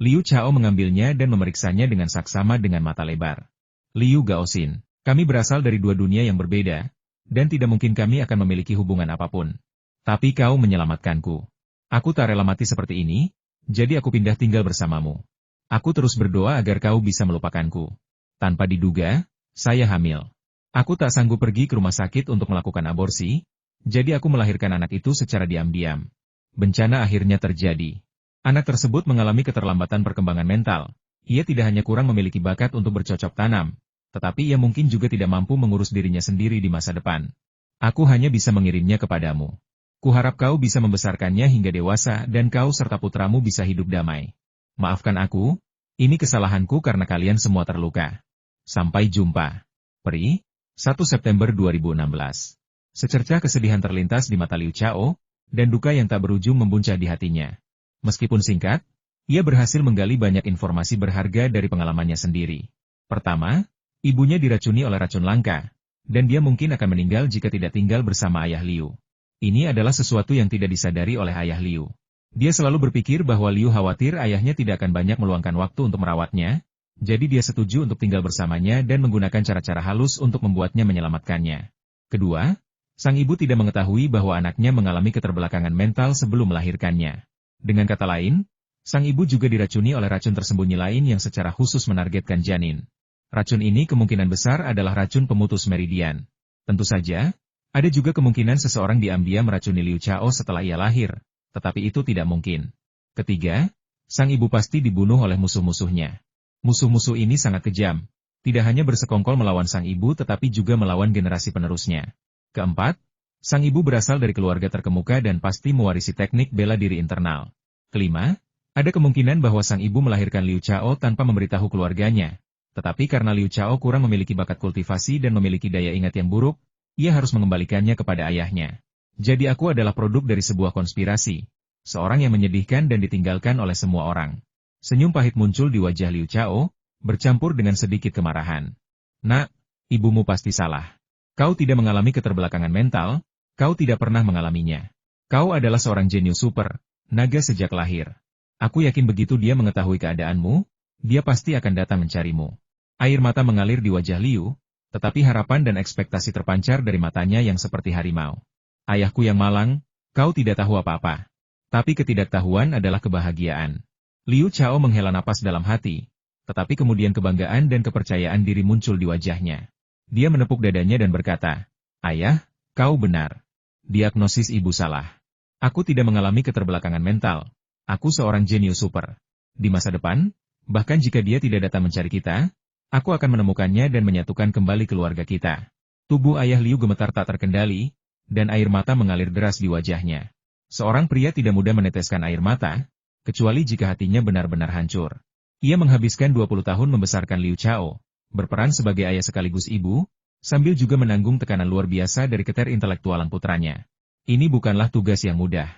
Liu Chao mengambilnya dan memeriksanya dengan saksama dengan mata lebar. "Liu Gaoxin, kami berasal dari 2 dunia yang berbeda, dan tidak mungkin kami akan memiliki hubungan apapun. Tapi kau menyelamatkanku. Aku tak rela mati seperti ini, jadi aku pindah tinggal bersamamu. Aku terus berdoa agar kau bisa melupakanku. Tanpa diduga, saya hamil. Aku tak sanggup pergi ke rumah sakit untuk melakukan aborsi, jadi aku melahirkan anak itu secara diam-diam. Bencana akhirnya terjadi. Anak tersebut mengalami keterlambatan perkembangan mental. Ia tidak hanya kurang memiliki bakat untuk bercocok tanam, tetapi ia mungkin juga tidak mampu mengurus dirinya sendiri di masa depan. Aku hanya bisa mengirimnya kepadamu. Kuharap kau bisa membesarkannya hingga dewasa dan kau serta putramu bisa hidup damai. Maafkan aku, ini kesalahanku karena kalian semua terluka. Sampai jumpa. Peri, 1 September 2016. Secercah kesedihan terlintas di mata Liu Chao, dan duka yang tak berujung membuncah di hatinya. Meskipun singkat, ia berhasil menggali banyak informasi berharga dari pengalamannya sendiri. Pertama, ibunya diracuni oleh racun langka, dan dia mungkin akan meninggal jika tidak tinggal bersama ayah Liu. Ini adalah sesuatu yang tidak disadari oleh ayah Liu. Dia selalu berpikir bahwa Liu khawatir ayahnya tidak akan banyak meluangkan waktu untuk merawatnya, jadi dia setuju untuk tinggal bersamanya dan menggunakan cara-cara halus untuk membuatnya menyelamatkannya. Kedua, sang ibu tidak mengetahui bahwa anaknya mengalami keterbelakangan mental sebelum melahirkannya. Dengan kata lain, sang ibu juga diracuni oleh racun tersembunyi lain yang secara khusus menargetkan janin. Racun ini kemungkinan besar adalah racun pemutus meridian. Tentu saja, ada juga kemungkinan seseorang diam-diam meracuni Liu Chao setelah ia lahir, tetapi itu tidak mungkin. Ketiga, sang ibu pasti dibunuh oleh musuh-musuhnya. Musuh-musuh ini sangat kejam, tidak hanya bersekongkol melawan sang ibu tetapi juga melawan generasi penerusnya. Keempat, sang ibu berasal dari keluarga terkemuka dan pasti mewarisi teknik bela diri internal. Kelima, ada kemungkinan bahwa sang ibu melahirkan Liu Chao tanpa memberitahu keluarganya. Tetapi karena Liu Chao kurang memiliki bakat kultivasi dan memiliki daya ingat yang buruk, ia harus mengembalikannya kepada ayahnya. Jadi aku adalah produk dari sebuah konspirasi. Seorang yang menyedihkan dan ditinggalkan oleh semua orang. Senyum pahit muncul di wajah Liu Chao, bercampur dengan sedikit kemarahan. Nak, ibumu pasti salah. Kau tidak mengalami keterbelakangan mental, kau tidak pernah mengalaminya. Kau adalah seorang jenius super, naga sejak lahir. Aku yakin begitu dia mengetahui keadaanmu, dia pasti akan datang mencarimu. Air mata mengalir di wajah Liu, tetapi harapan dan ekspektasi terpancar dari matanya yang seperti harimau. Ayahku yang malang, kau tidak tahu apa-apa. Tapi ketidaktahuan adalah kebahagiaan. Liu Chao menghela napas dalam hati, tetapi kemudian kebanggaan dan kepercayaan diri muncul di wajahnya. Dia menepuk dadanya dan berkata, "Ayah, kau benar. Diagnosis ibu salah. Aku tidak mengalami keterbelakangan mental. Aku seorang jenius super. Di masa depan, bahkan jika dia tidak datang mencari kita, aku akan menemukannya dan menyatukan kembali keluarga kita." Tubuh ayah Liu gemetar tak terkendali, dan air mata mengalir deras di wajahnya. Seorang pria tidak mudah meneteskan air mata, kecuali jika hatinya benar-benar hancur. Ia menghabiskan 20 tahun membesarkan Liu Chao, berperan sebagai ayah sekaligus ibu, sambil juga menanggung tekanan luar biasa dari keterintelektualan putranya. Ini bukanlah tugas yang mudah.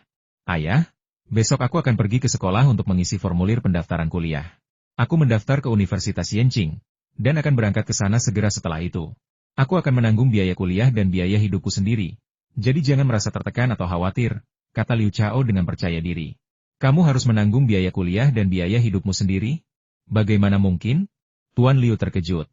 Ayah, besok aku akan pergi ke sekolah untuk mengisi formulir pendaftaran kuliah. Aku mendaftar ke Universitas Yenching, dan akan berangkat ke sana segera setelah itu. Aku akan menanggung biaya kuliah dan biaya hidupku sendiri. Jadi jangan merasa tertekan atau khawatir, kata Liu Chao dengan percaya diri. Kamu harus menanggung biaya kuliah dan biaya hidupmu sendiri? Bagaimana mungkin? Tuan Liu terkejut.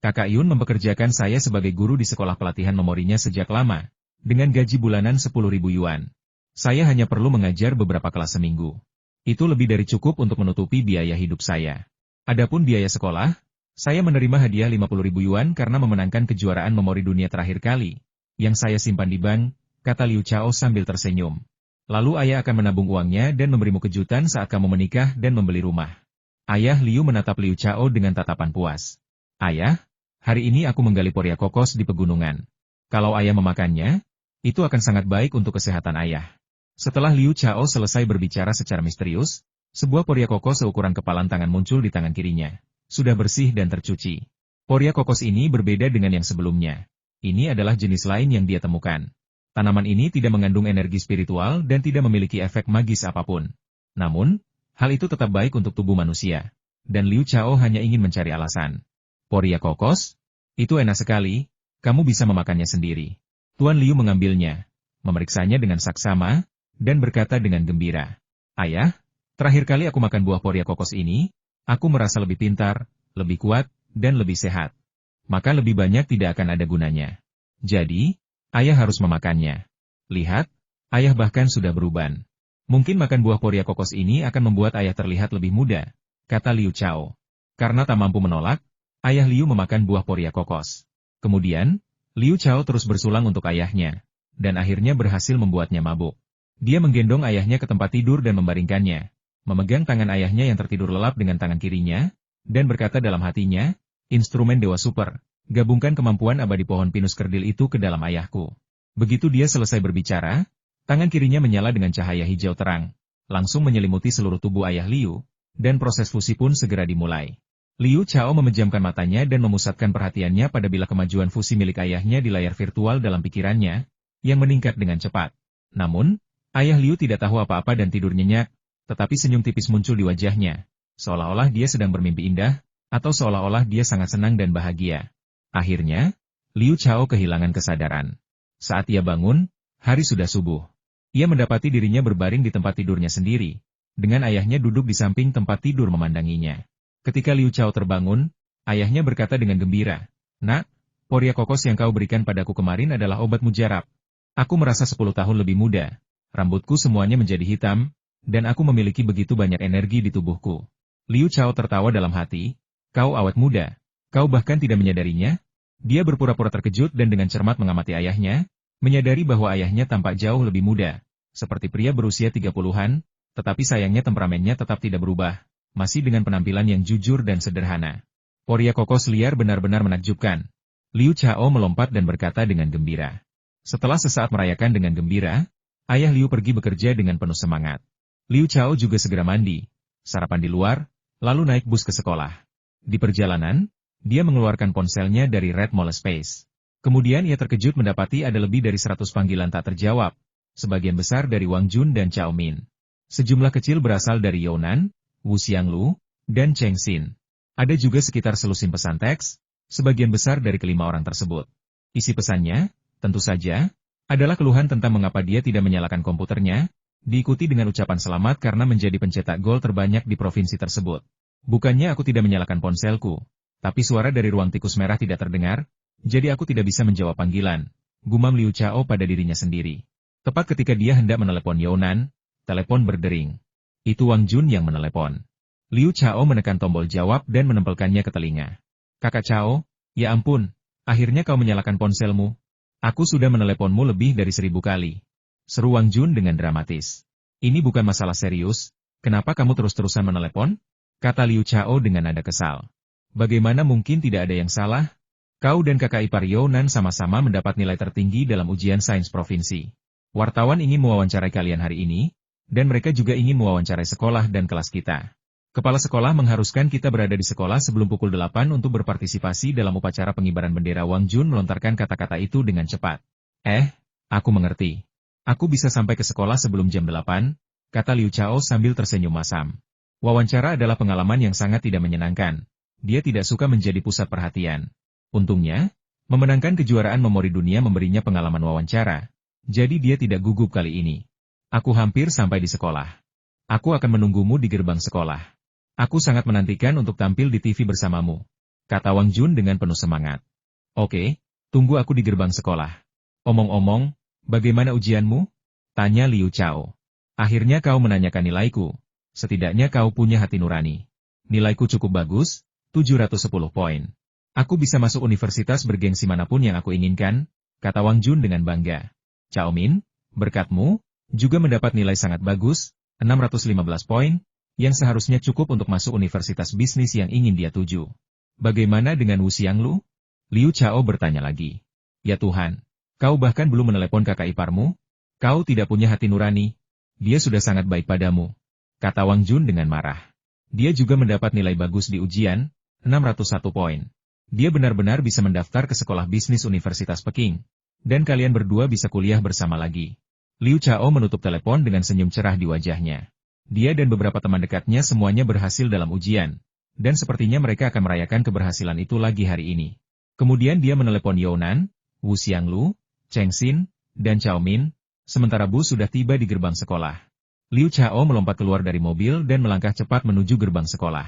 Kakak Yun mempekerjakan saya sebagai guru di sekolah pelatihan memorinya sejak lama, dengan gaji bulanan 10.000 yuan. Saya hanya perlu mengajar beberapa kelas seminggu. Itu lebih dari cukup untuk menutupi biaya hidup saya. Adapun biaya sekolah, saya menerima hadiah 50.000 yuan karena memenangkan kejuaraan memori dunia terakhir kali, yang saya simpan di bank, kata Liu Chao sambil tersenyum. Lalu ayah akan menabung uangnya dan memberimu kejutan saat kamu menikah dan membeli rumah. Ayah Liu menatap Liu Chao dengan tatapan puas. Ayah, hari ini aku menggali poria kokos di pegunungan. Kalau ayah memakannya, itu akan sangat baik untuk kesehatan ayah. Setelah Liu Chao selesai berbicara secara misterius, sebuah poria kokos seukuran kepalan tangan muncul di tangan kirinya. Sudah bersih dan tercuci. Poria kokos ini berbeda dengan yang sebelumnya. Ini adalah jenis lain yang dia temukan. Tanaman ini tidak mengandung energi spiritual dan tidak memiliki efek magis apapun. Namun, hal itu tetap baik untuk tubuh manusia. Dan Liu Chao hanya ingin mencari alasan. Poria kokos? Itu enak sekali, kamu bisa memakannya sendiri. Tuan Liu mengambilnya, memeriksanya dengan saksama, dan berkata dengan gembira. Ayah, terakhir kali aku makan buah poria kokos ini, aku merasa lebih pintar, lebih kuat, dan lebih sehat. Maka lebih banyak tidak akan ada gunanya. Jadi, ayah harus memakannya. Lihat, ayah bahkan sudah beruban. Mungkin makan buah poria kokos ini akan membuat ayah terlihat lebih muda, kata Liu Chao. Karena tak mampu menolak, ayah Liu memakan buah poria kokos. Kemudian, Liu Chao terus bersulang untuk ayahnya, dan akhirnya berhasil membuatnya mabuk. Dia menggendong ayahnya ke tempat tidur dan membaringkannya, memegang tangan ayahnya yang tertidur lelap dengan tangan kirinya, dan berkata dalam hatinya, instrumen Dewa Super, gabungkan kemampuan abadi pohon pinus kerdil itu ke dalam ayahku. Begitu dia selesai berbicara, tangan kirinya menyala dengan cahaya hijau terang, langsung menyelimuti seluruh tubuh ayah Liu, dan proses fusi pun segera dimulai. Liu Chao memejamkan matanya dan memusatkan perhatiannya pada bilah kemajuan fusi milik ayahnya di layar virtual dalam pikirannya, yang meningkat dengan cepat. Namun, ayah Liu tidak tahu apa-apa dan tidur nyenyak, tetapi senyum tipis muncul di wajahnya, seolah-olah dia sedang bermimpi indah, atau seolah-olah dia sangat senang dan bahagia. Akhirnya, Liu Chao kehilangan kesadaran. Saat ia bangun, hari sudah subuh. Ia mendapati dirinya berbaring di tempat tidurnya sendiri, dengan ayahnya duduk di samping tempat tidur memandanginya. Ketika Liu Chao terbangun, ayahnya berkata dengan gembira, "Nak, poria kokos yang kau berikan padaku kemarin adalah obat mujarab. Aku merasa 10 tahun lebih muda, rambutku semuanya menjadi hitam, dan aku memiliki begitu banyak energi di tubuhku." Liu Chao tertawa dalam hati, "Kau awet muda, kau bahkan tidak menyadarinya?" Dia berpura-pura terkejut dan dengan cermat mengamati ayahnya, menyadari bahwa ayahnya tampak jauh lebih muda, seperti pria berusia 30-an, tetapi sayangnya temperamennya tetap tidak berubah. Masih dengan penampilan yang jujur dan sederhana. Poria kokos liar benar-benar menakjubkan. Liu Chao melompat dan berkata dengan gembira. Setelah sesaat merayakan dengan gembira, ayah Liu pergi bekerja dengan penuh semangat. Liu Chao juga segera mandi, sarapan di luar, lalu naik bus ke sekolah. Di perjalanan, dia mengeluarkan ponselnya dari Red Mall Space. Kemudian ia terkejut mendapati ada lebih dari 100 panggilan tak terjawab, sebagian besar dari Wang Jun dan Cao Min. Sejumlah kecil berasal dari Younan, Wu Xianglu, dan Cheng Xin. Ada juga sekitar selusin pesan teks, sebagian besar dari kelima orang tersebut. Isi pesannya, tentu saja, adalah keluhan tentang mengapa dia tidak menyalakan komputernya, diikuti dengan ucapan selamat karena menjadi pencetak gol terbanyak di provinsi tersebut. Bukannya aku tidak menyalakan ponselku, tapi suara dari ruang tikus merah tidak terdengar, jadi aku tidak bisa menjawab panggilan, gumam Liu Chao pada dirinya sendiri. Tepat ketika dia hendak menelepon Younan, telepon berdering. Itu Wang Jun yang menelepon. Liu Chao menekan tombol jawab dan menempelkannya ke telinga. "Kakak Chao, ya ampun, akhirnya kau menyalakan ponselmu. Aku sudah meneleponmu lebih dari 1000 kali." Seru Wang Jun dengan dramatis. "Ini bukan masalah serius, kenapa kamu terus-terusan menelepon?" kata Liu Chao dengan nada kesal. "Bagaimana mungkin tidak ada yang salah? Kau dan kakak ipar Younan sama-sama mendapat nilai tertinggi dalam ujian sains provinsi. Wartawan ingin mewawancarai kalian hari ini, dan mereka juga ingin mewawancarai sekolah dan kelas kita. Kepala sekolah mengharuskan kita berada di sekolah sebelum pukul 8 untuk berpartisipasi dalam upacara pengibaran bendera." Wang Jun melontarkan kata-kata itu dengan cepat. Aku mengerti. Aku bisa sampai ke sekolah sebelum jam 8, kata Liu Chao sambil tersenyum masam. Wawancara adalah pengalaman yang sangat tidak menyenangkan. Dia tidak suka menjadi pusat perhatian. Untungnya, memenangkan kejuaraan memori dunia memberinya pengalaman wawancara. Jadi dia tidak gugup kali ini. "Aku hampir sampai di sekolah. Aku akan menunggumu di gerbang sekolah. Aku sangat menantikan untuk tampil di TV bersamamu," kata Wang Jun dengan penuh semangat. "Oke, tunggu aku di gerbang sekolah. Omong-omong, bagaimana ujianmu?" tanya Liu Chao. "Akhirnya kau menanyakan nilaiku. Setidaknya kau punya hati nurani." "Nilaiku cukup bagus, 710 poin. Aku bisa masuk universitas bergengsi manapun yang aku inginkan," kata Wang Jun dengan bangga. "Cao Min, berkatmu, juga mendapat nilai sangat bagus, 615 poin, yang seharusnya cukup untuk masuk universitas bisnis yang ingin dia tuju. Bagaimana dengan Wu Xianglu?" Liu Chao bertanya lagi. "Ya Tuhan, kau bahkan belum menelepon kakak iparmu? Kau tidak punya hati nurani. Dia sudah sangat baik padamu," kata Wang Jun dengan marah. "Dia juga mendapat nilai bagus di ujian, 601 poin. Dia benar-benar bisa mendaftar ke sekolah bisnis Universitas Peking, dan kalian berdua bisa kuliah bersama lagi." Liu Chao menutup telepon dengan senyum cerah di wajahnya. Dia dan beberapa teman dekatnya semuanya berhasil dalam ujian, dan sepertinya mereka akan merayakan keberhasilan itu lagi hari ini. Kemudian dia menelepon Younan, Wu Xianglu, Cheng Xin, dan Cao Min, sementara bus sudah tiba di gerbang sekolah. Liu Chao melompat keluar dari mobil dan melangkah cepat menuju gerbang sekolah.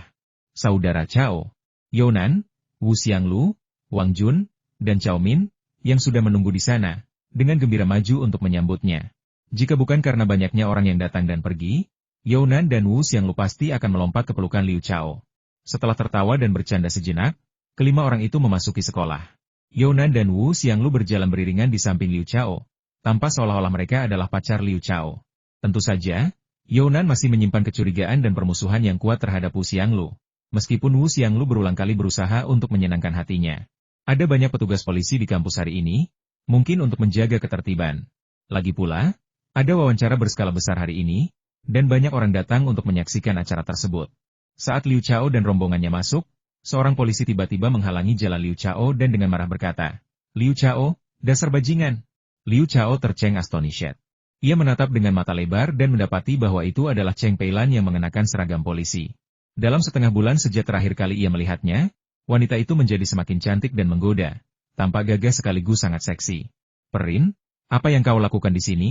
Saudara Chao, Younan, Wu Xianglu, Wang Jun, dan Cao Min, yang sudah menunggu di sana, dengan gembira maju untuk menyambutnya. Jika bukan karena banyaknya orang yang datang dan pergi, Younan dan Wu Xianglu pasti akan melompat ke pelukan Liu Chao. Setelah tertawa dan bercanda sejenak, kelima orang itu memasuki sekolah. Younan dan Wu Xianglu berjalan beriringan di samping Liu Chao, tanpa seolah-olah mereka adalah pacar Liu Chao. Tentu saja, Younan masih menyimpan kecurigaan dan permusuhan yang kuat terhadap Wu Xianglu. Meskipun Wu Xianglu berulang kali berusaha untuk menyenangkan hatinya. Ada banyak petugas polisi di kampus hari ini, mungkin untuk menjaga ketertiban. Lagi pula, ada wawancara berskala besar hari ini, dan banyak orang datang untuk menyaksikan acara tersebut. Saat Liu Chao dan rombongannya masuk, seorang polisi tiba-tiba menghalangi jalan Liu Chao dan dengan marah berkata, "Liu Chao, dasar bajingan." Liu Chao terceng astonished. Ia menatap dengan mata lebar dan mendapati bahwa itu adalah Cheng Peilan yang mengenakan seragam polisi. Dalam setengah bulan sejak terakhir kali ia melihatnya, wanita itu menjadi semakin cantik dan menggoda, tampak gagah sekaligus sangat seksi. "Perin, apa yang kau lakukan di sini?"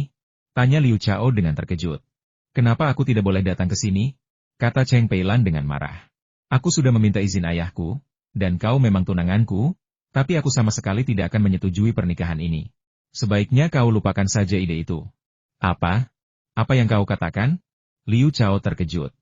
tanya Liu Chao dengan terkejut. "Kenapa aku tidak boleh datang ke sini?" kata Cheng Peilan dengan marah. "Aku sudah meminta izin ayahku, dan kau memang tunanganku, tapi aku sama sekali tidak akan menyetujui pernikahan ini. Sebaiknya kau lupakan saja ide itu." "Apa? Apa yang kau katakan?" Liu Chao terkejut.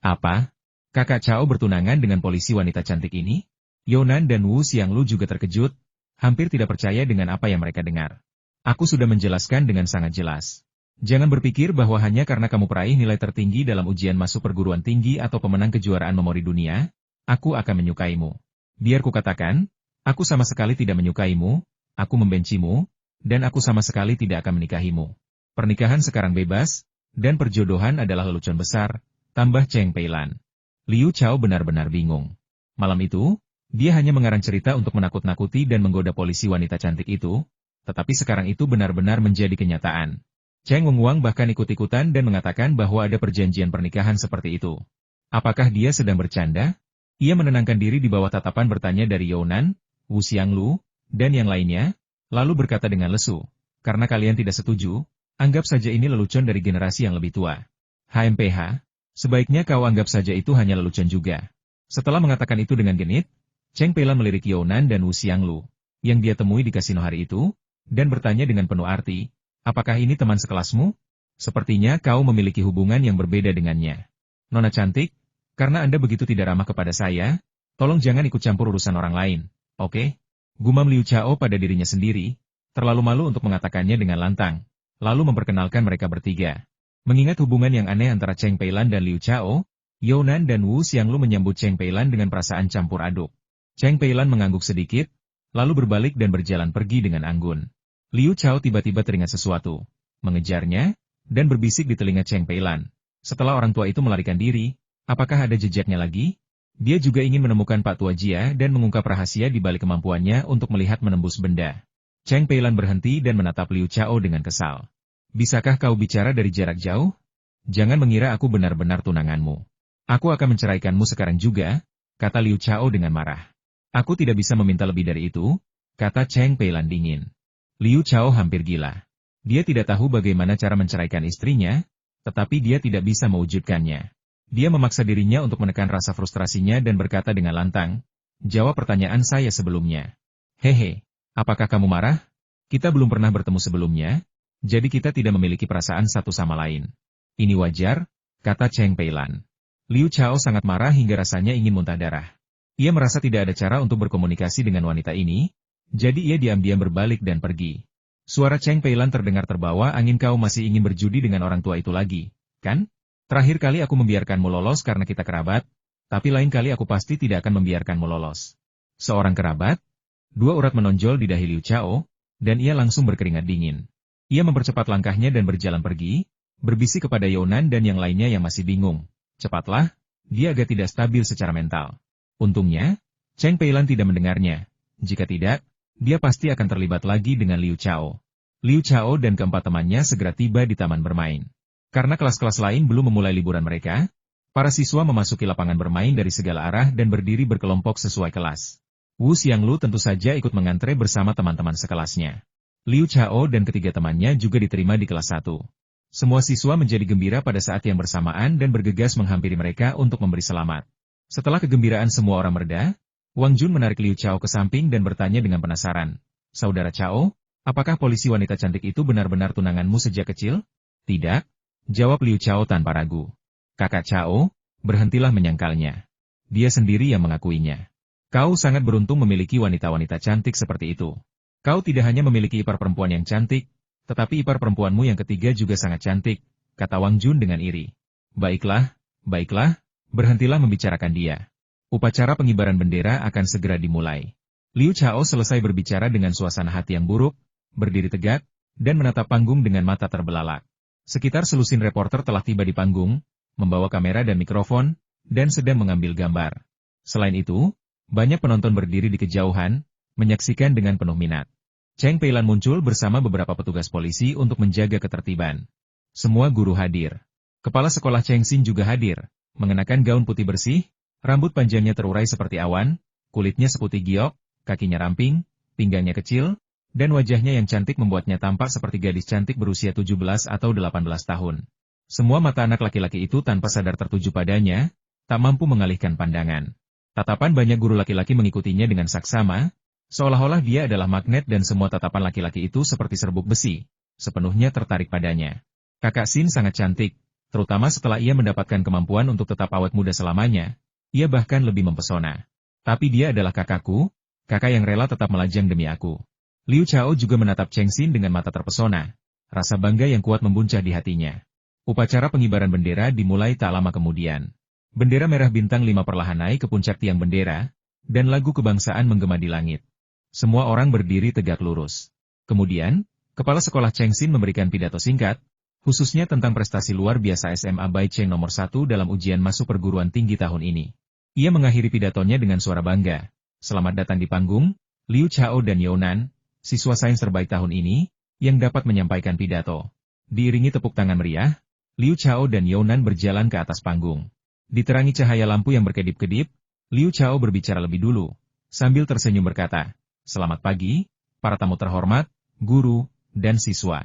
"Apa? Kakak Chao bertunangan dengan polisi wanita cantik ini?" Younan dan Wu Xianglu juga terkejut, hampir tidak percaya dengan apa yang mereka dengar. "Aku sudah menjelaskan dengan sangat jelas. Jangan berpikir bahwa hanya karena kamu peraih nilai tertinggi dalam ujian masuk perguruan tinggi atau pemenang kejuaraan memori dunia, aku akan menyukaimu. Biar ku katakan, aku sama sekali tidak menyukaimu, aku membencimu, dan aku sama sekali tidak akan menikahimu. Pernikahan sekarang bebas, dan perjodohan adalah lelucon besar," tambah Cheng Peilan. Liu Chao benar-benar bingung. Malam itu, dia hanya mengarang cerita untuk menakut-nakuti dan menggoda polisi wanita cantik itu, tetapi sekarang itu benar-benar menjadi kenyataan. Cheng Wenguang bahkan ikut-ikutan dan mengatakan bahwa ada perjanjian pernikahan seperti itu. Apakah dia sedang bercanda? Ia menenangkan diri di bawah tatapan bertanya dari Younan, Wu Xianglu, dan yang lainnya, lalu berkata dengan lesu, "Karena kalian tidak setuju, anggap saja ini lelucon dari generasi yang lebih tua. HMPH, sebaiknya kau anggap saja itu hanya lelucon juga." Setelah mengatakan itu dengan genit, Cheng Peilan melirik Younan dan Wu Xianglu, yang dia temui di kasino hari itu, dan bertanya dengan penuh arti, "Apakah ini teman sekelasmu? Sepertinya kau memiliki hubungan yang berbeda dengannya. Nona cantik, karena Anda begitu tidak ramah kepada saya, tolong jangan ikut campur urusan orang lain, oke?" Gumam Liu Chao pada dirinya sendiri, terlalu malu untuk mengatakannya dengan lantang, lalu memperkenalkan mereka bertiga. Mengingat hubungan yang aneh antara Cheng Peilan dan Liu Chao, Younan dan Wu Xianglu menyambut Cheng Peilan dengan perasaan campur aduk. Cheng Peilan mengangguk sedikit, lalu berbalik dan berjalan pergi dengan anggun. Liu Chao tiba-tiba teringat sesuatu, mengejarnya, dan berbisik di telinga Cheng Peilan. Setelah orang tua itu melarikan diri, apakah ada jejaknya lagi? Dia juga ingin menemukan Pak Tua Jia dan mengungkap rahasia di balik kemampuannya untuk melihat menembus benda. Cheng Peilan berhenti dan menatap Liu Chao dengan kesal. "Bisakah kau bicara dari jarak jauh? Jangan mengira aku benar-benar tunanganmu. Aku akan menceraikanmu sekarang juga," kata Liu Chao dengan marah. "Aku tidak bisa meminta lebih dari itu," kata Cheng Peilan dingin. Liu Chao hampir gila. Dia tidak tahu bagaimana cara menceraikan istrinya, tetapi dia tidak bisa mewujudkannya. Dia memaksa dirinya untuk menekan rasa frustrasinya dan berkata dengan lantang, "Jawab pertanyaan saya sebelumnya." "Hehe, apakah kamu marah? Kita belum pernah bertemu sebelumnya, jadi kita tidak memiliki perasaan satu sama lain." "Ini wajar," kata Cheng Peilan. Liu Chao sangat marah hingga rasanya ingin muntah darah. Ia merasa tidak ada cara untuk berkomunikasi dengan wanita ini, jadi ia diam-diam berbalik dan pergi. Suara Cheng Peilan terdengar terbawa angin. "Kau masih ingin berjudi dengan orang tua itu lagi, kan? Terakhir kali aku membiarkanmu lolos karena kita kerabat, tapi lain kali aku pasti tidak akan membiarkanmu lolos." "Seorang kerabat?" Dua urat menonjol di dahi Liu Chao, dan ia langsung berkeringat dingin. Ia mempercepat langkahnya dan berjalan pergi, berbisik kepada Younan dan yang lainnya yang masih bingung. "Cepatlah, dia agak tidak stabil secara mental." Untungnya, Cheng Peilan tidak mendengarnya. Jika tidak, dia pasti akan terlibat lagi dengan Liu Chao. Liu Chao dan keempat temannya segera tiba di taman bermain. Karena kelas-kelas lain belum memulai liburan mereka, para siswa memasuki lapangan bermain dari segala arah dan berdiri berkelompok sesuai kelas. Wu Xianglu tentu saja ikut mengantre bersama teman-teman sekelasnya. Liu Chao dan ketiga temannya juga diterima di kelas 1. Semua siswa menjadi gembira pada saat yang bersamaan dan bergegas menghampiri mereka untuk memberi selamat. Setelah kegembiraan semua orang mereda, Wang Jun menarik Liu Chao ke samping dan bertanya dengan penasaran, "Saudara Chao, apakah polisi wanita cantik itu benar-benar tunanganmu sejak kecil?" "Tidak," jawab Liu Chao tanpa ragu. "Kakak Chao, berhentilah menyangkalnya. Dia sendiri yang mengakuinya. Kau sangat beruntung memiliki wanita-wanita cantik seperti itu. Kau tidak hanya memiliki ipar perempuan yang cantik, tetapi ipar perempuanmu yang ketiga juga sangat cantik, kata Wang Jun dengan iri. Baiklah, baiklah, berhentilah membicarakan dia. Upacara pengibaran bendera akan segera dimulai. Liu Chao selesai berbicara dengan suasana hati yang buruk, berdiri tegak, dan menatap panggung dengan mata terbelalak. Sekitar selusin reporter telah tiba di panggung, membawa kamera dan mikrofon, dan sedang mengambil gambar. Selain itu, banyak penonton berdiri di kejauhan, menyaksikan dengan penuh minat. Cheng Peilan muncul bersama beberapa petugas polisi untuk menjaga ketertiban. Semua guru hadir. Kepala sekolah Cheng Xin juga hadir, mengenakan gaun putih bersih, rambut panjangnya terurai seperti awan, kulitnya seputih giok, kakinya ramping, pinggangnya kecil, dan wajahnya yang cantik membuatnya tampak seperti gadis cantik berusia 17 atau 18 tahun. Semua mata anak laki-laki itu tanpa sadar tertuju padanya, tak mampu mengalihkan pandangan. Tatapan banyak guru laki-laki mengikutinya dengan saksama, seolah-olah dia adalah magnet dan semua tatapan laki-laki itu seperti serbuk besi, sepenuhnya tertarik padanya. Kakak Xin sangat cantik, terutama setelah ia mendapatkan kemampuan untuk tetap awet muda selamanya, ia bahkan lebih mempesona. Tapi dia adalah kakakku, kakak yang rela tetap melajang demi aku. Liu Chao juga menatap Cheng Xin dengan mata terpesona, rasa bangga yang kuat membuncah di hatinya. Upacara pengibaran bendera dimulai tak lama kemudian. Bendera merah bintang 5 perlahan naik ke puncak tiang bendera, dan lagu kebangsaan menggema di langit. Semua orang berdiri tegak lurus. Kemudian, Kepala Sekolah Cheng Xin memberikan pidato singkat, khususnya tentang prestasi luar biasa SMA Bai Cheng nomor 1 dalam ujian masuk perguruan tinggi tahun ini. Ia mengakhiri pidatonya dengan suara bangga. Selamat datang di panggung, Liu Chao dan Younan, siswa sains terbaik tahun ini, yang dapat menyampaikan pidato. Diiringi tepuk tangan meriah, Liu Chao dan Younan berjalan ke atas panggung. Diterangi cahaya lampu yang berkedip-kedip, Liu Chao berbicara lebih dulu, sambil tersenyum berkata, "Selamat pagi, para tamu terhormat, guru, dan siswa.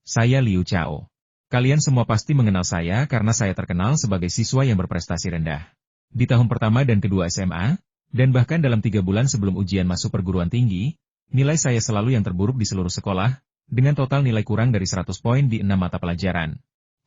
Saya Liu Chao. Kalian semua pasti mengenal saya karena saya terkenal sebagai siswa yang berprestasi rendah. Di tahun pertama dan kedua SMA, dan bahkan dalam 3 bulan sebelum ujian masuk perguruan tinggi, nilai saya selalu yang terburuk di seluruh sekolah, dengan total nilai kurang dari 100 poin di 6 mata pelajaran."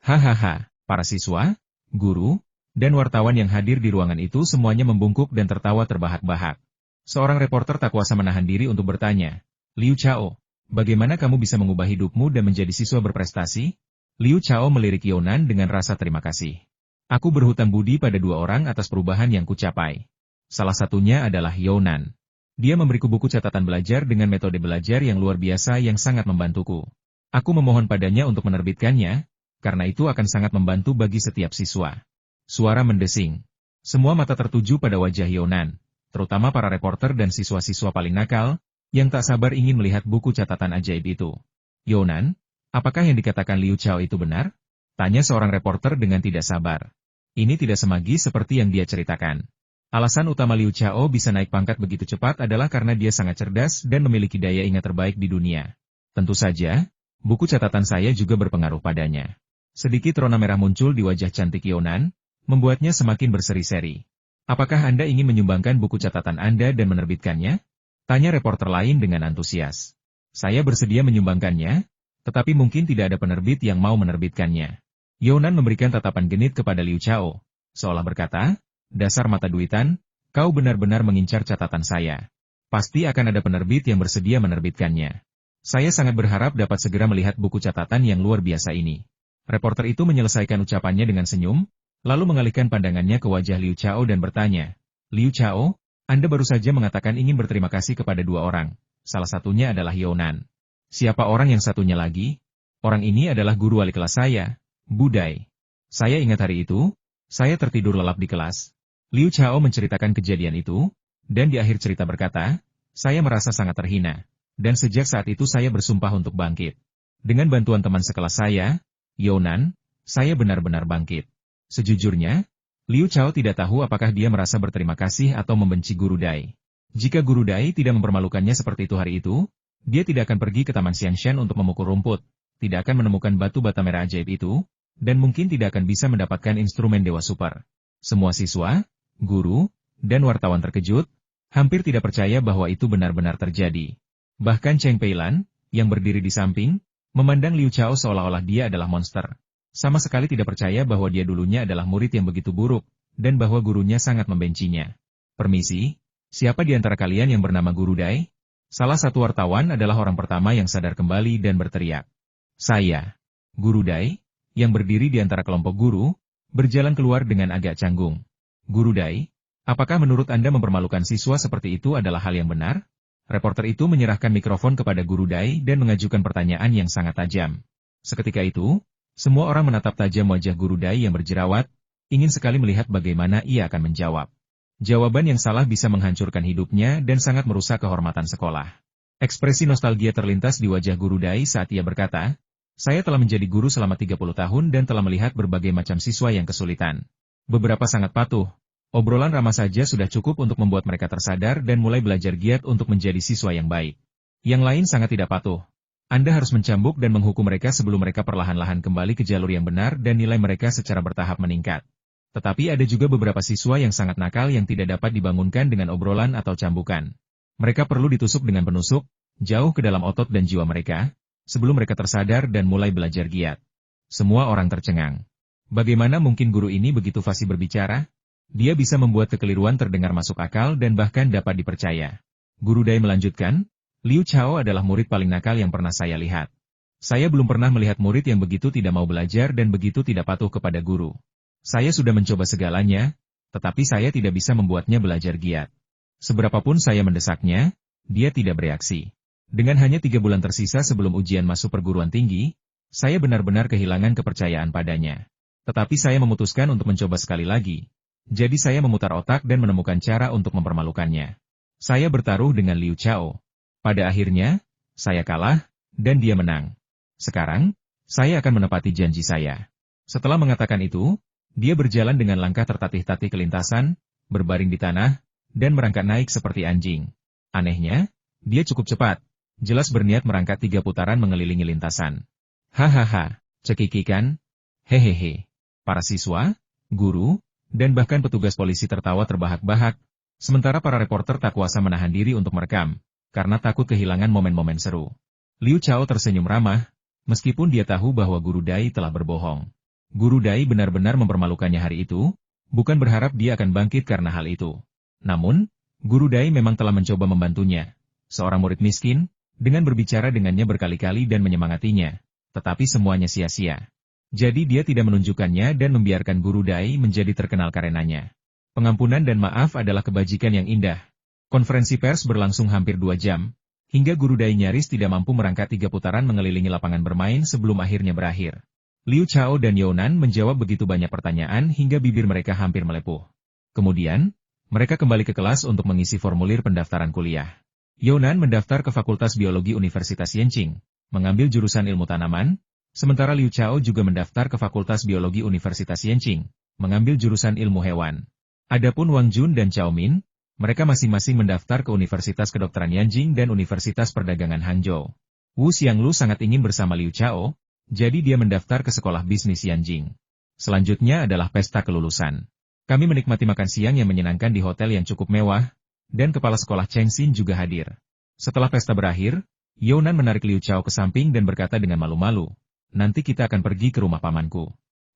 Hahaha, para siswa, guru, dan wartawan yang hadir di ruangan itu semuanya membungkuk dan tertawa terbahak-bahak. Seorang reporter tak kuasa menahan diri untuk bertanya, "Liu Chao, bagaimana kamu bisa mengubah hidupmu dan menjadi siswa berprestasi?" Liu Chao melirik Younan dengan rasa terima kasih. "Aku berhutang budi pada 2 orang atas perubahan yang kucapai. Salah satunya adalah Younan. Dia memberiku buku catatan belajar dengan metode belajar yang luar biasa yang sangat membantuku. Aku memohon padanya untuk menerbitkannya, karena itu akan sangat membantu bagi setiap siswa." Suara mendesing. Semua mata tertuju pada wajah Younan, terutama para reporter dan siswa-siswa paling nakal, yang tak sabar ingin melihat buku catatan ajaib itu. "Younan, apakah yang dikatakan Liu Chao itu benar?" tanya seorang reporter dengan tidak sabar. Ini tidak semagis seperti yang dia ceritakan. Alasan utama Liu Chao bisa naik pangkat begitu cepat adalah karena dia sangat cerdas dan memiliki daya ingat terbaik di dunia. Tentu saja, buku catatan saya juga berpengaruh padanya. Sedikit rona merah muncul di wajah cantik Younan, membuatnya semakin berseri-seri. "Apakah Anda ingin menyumbangkan buku catatan Anda dan menerbitkannya?" tanya reporter lain dengan antusias. "Saya bersedia menyumbangkannya, tetapi mungkin tidak ada penerbit yang mau menerbitkannya." Younan memberikan tatapan genit kepada Liu Chao, seolah berkata, "Dasar mata duitan, kau benar-benar mengincar catatan saya. Pasti akan ada penerbit yang bersedia menerbitkannya. Saya sangat berharap dapat segera melihat buku catatan yang luar biasa ini." Reporter itu menyelesaikan ucapannya dengan senyum, lalu mengalihkan pandangannya ke wajah Liu Chao dan bertanya, "Liu Chao, Anda baru saja mengatakan ingin berterima kasih kepada 2 orang. Salah satunya adalah Younan. Siapa orang yang satunya lagi?" "Orang ini adalah guru wali kelas saya, Budai. Saya ingat hari itu, saya tertidur lelap di kelas." Liu Chao menceritakan kejadian itu, dan di akhir cerita berkata, "Saya merasa sangat terhina, dan sejak saat itu saya bersumpah untuk bangkit. Dengan bantuan teman sekelas saya, Younan, saya benar-benar bangkit." Sejujurnya, Liu Chao tidak tahu apakah dia merasa berterima kasih atau membenci Guru Dai. Jika Guru Dai tidak mempermalukannya seperti itu hari itu, dia tidak akan pergi ke Taman Xiangshan untuk memukul rumput, tidak akan menemukan batu bata merah ajaib itu, dan mungkin tidak akan bisa mendapatkan instrumen Dewa Super. Semua siswa, guru, dan wartawan terkejut, hampir tidak percaya bahwa itu benar-benar terjadi. Bahkan Cheng Peilan, yang berdiri di samping, memandang Liu Chao seolah-olah dia adalah monster. Sama sekali tidak percaya bahwa dia dulunya adalah murid yang begitu buruk, dan bahwa gurunya sangat membencinya. "Permisi, siapa di antara kalian yang bernama Guru Dai?" Salah satu wartawan adalah orang pertama yang sadar kembali dan berteriak, "Saya, Guru Dai." yang berdiri di antara kelompok guru, berjalan keluar dengan agak canggung. Guru Dai, apakah menurut Anda mempermalukan siswa seperti itu adalah hal yang benar? Reporter itu menyerahkan mikrofon kepada Guru Dai dan mengajukan pertanyaan yang sangat tajam. Seketika itu, semua orang menatap tajam wajah Guru Dai yang berjerawat, ingin sekali melihat bagaimana ia akan menjawab. Jawaban yang salah bisa menghancurkan hidupnya dan sangat merusak kehormatan sekolah. Ekspresi nostalgia terlintas di wajah Guru Dai saat ia berkata, "Saya telah menjadi guru selama 30 tahun dan telah melihat berbagai macam siswa yang kesulitan. Beberapa sangat patuh. Obrolan ramah saja sudah cukup untuk membuat mereka tersadar dan mulai belajar giat untuk menjadi siswa yang baik. Yang lain sangat tidak patuh. Anda harus mencambuk dan menghukum mereka sebelum mereka perlahan-lahan kembali ke jalur yang benar dan nilai mereka secara bertahap meningkat. Tetapi ada juga beberapa siswa yang sangat nakal yang tidak dapat dibangunkan dengan obrolan atau cambukan. Mereka perlu ditusuk dengan penusuk, jauh ke dalam otot dan jiwa mereka, sebelum mereka tersadar dan mulai belajar giat." Semua orang tercengang. Bagaimana mungkin guru ini begitu fasih berbicara? Dia bisa membuat kekeliruan terdengar masuk akal dan bahkan dapat dipercaya. Guru Dai melanjutkan, "Liu Chao adalah murid paling nakal yang pernah saya lihat. Saya belum pernah melihat murid yang begitu tidak mau belajar dan begitu tidak patuh kepada guru. Saya sudah mencoba segalanya, tetapi saya tidak bisa membuatnya belajar giat. Seberapapun saya mendesaknya, dia tidak bereaksi. Dengan hanya 3 bulan tersisa sebelum ujian masuk perguruan tinggi, saya benar-benar kehilangan kepercayaan padanya. Tetapi saya memutuskan untuk mencoba sekali lagi. Jadi saya memutar otak dan menemukan cara untuk mempermalukannya. Saya bertaruh dengan Liu Chao. Pada akhirnya, saya kalah, dan dia menang. Sekarang, saya akan menepati janji saya." Setelah mengatakan itu, dia berjalan dengan langkah tertatih-tatih ke lintasan, berbaring di tanah, dan merangkak naik seperti anjing. Anehnya, dia cukup cepat, jelas berniat merangkak 3 putaran mengelilingi lintasan. "Hahaha, cekikikan, hehehe." Para siswa, guru, dan bahkan petugas polisi tertawa terbahak-bahak, sementara para reporter tak kuasa menahan diri untuk merekam, karena takut kehilangan momen-momen seru. Liu Chao tersenyum ramah, meskipun dia tahu bahwa Guru Dai telah berbohong. Guru Dai benar-benar mempermalukannya hari itu, bukan berharap dia akan bangkit karena hal itu. Namun, Guru Dai memang telah mencoba membantunya, seorang murid miskin, dengan berbicara dengannya berkali-kali dan menyemangatinya, tetapi semuanya sia-sia. Jadi dia tidak menunjukkannya dan membiarkan Guru Dai menjadi terkenal karenanya. Pengampunan dan maaf adalah kebajikan yang indah. Konferensi pers berlangsung hampir 2 jam, hingga Guru Dai nyaris tidak mampu merangkak 3 putaran mengelilingi lapangan bermain sebelum akhirnya berakhir. Liu Chao dan Younan menjawab begitu banyak pertanyaan hingga bibir mereka hampir melepuh. Kemudian, mereka kembali ke kelas untuk mengisi formulir pendaftaran kuliah. Younan mendaftar ke Fakultas Biologi Universitas Yenching, mengambil jurusan ilmu tanaman, sementara Liu Chao juga mendaftar ke Fakultas Biologi Universitas Yenching, mengambil jurusan ilmu hewan. Adapun Wang Jun dan Chao Min, mereka masing-masing mendaftar ke Universitas Kedokteran Yanjing dan Universitas Perdagangan Hangzhou. Wu Xianglu sangat ingin bersama Liu Chao, jadi dia mendaftar ke Sekolah Bisnis Yanjing. Selanjutnya adalah pesta kelulusan. Kami menikmati makan siang yang menyenangkan di hotel yang cukup mewah, dan kepala sekolah Cheng Xin juga hadir. Setelah pesta berakhir, Younan menarik Liu Chao ke samping dan berkata dengan malu-malu, "Nanti kita akan pergi ke rumah pamanku.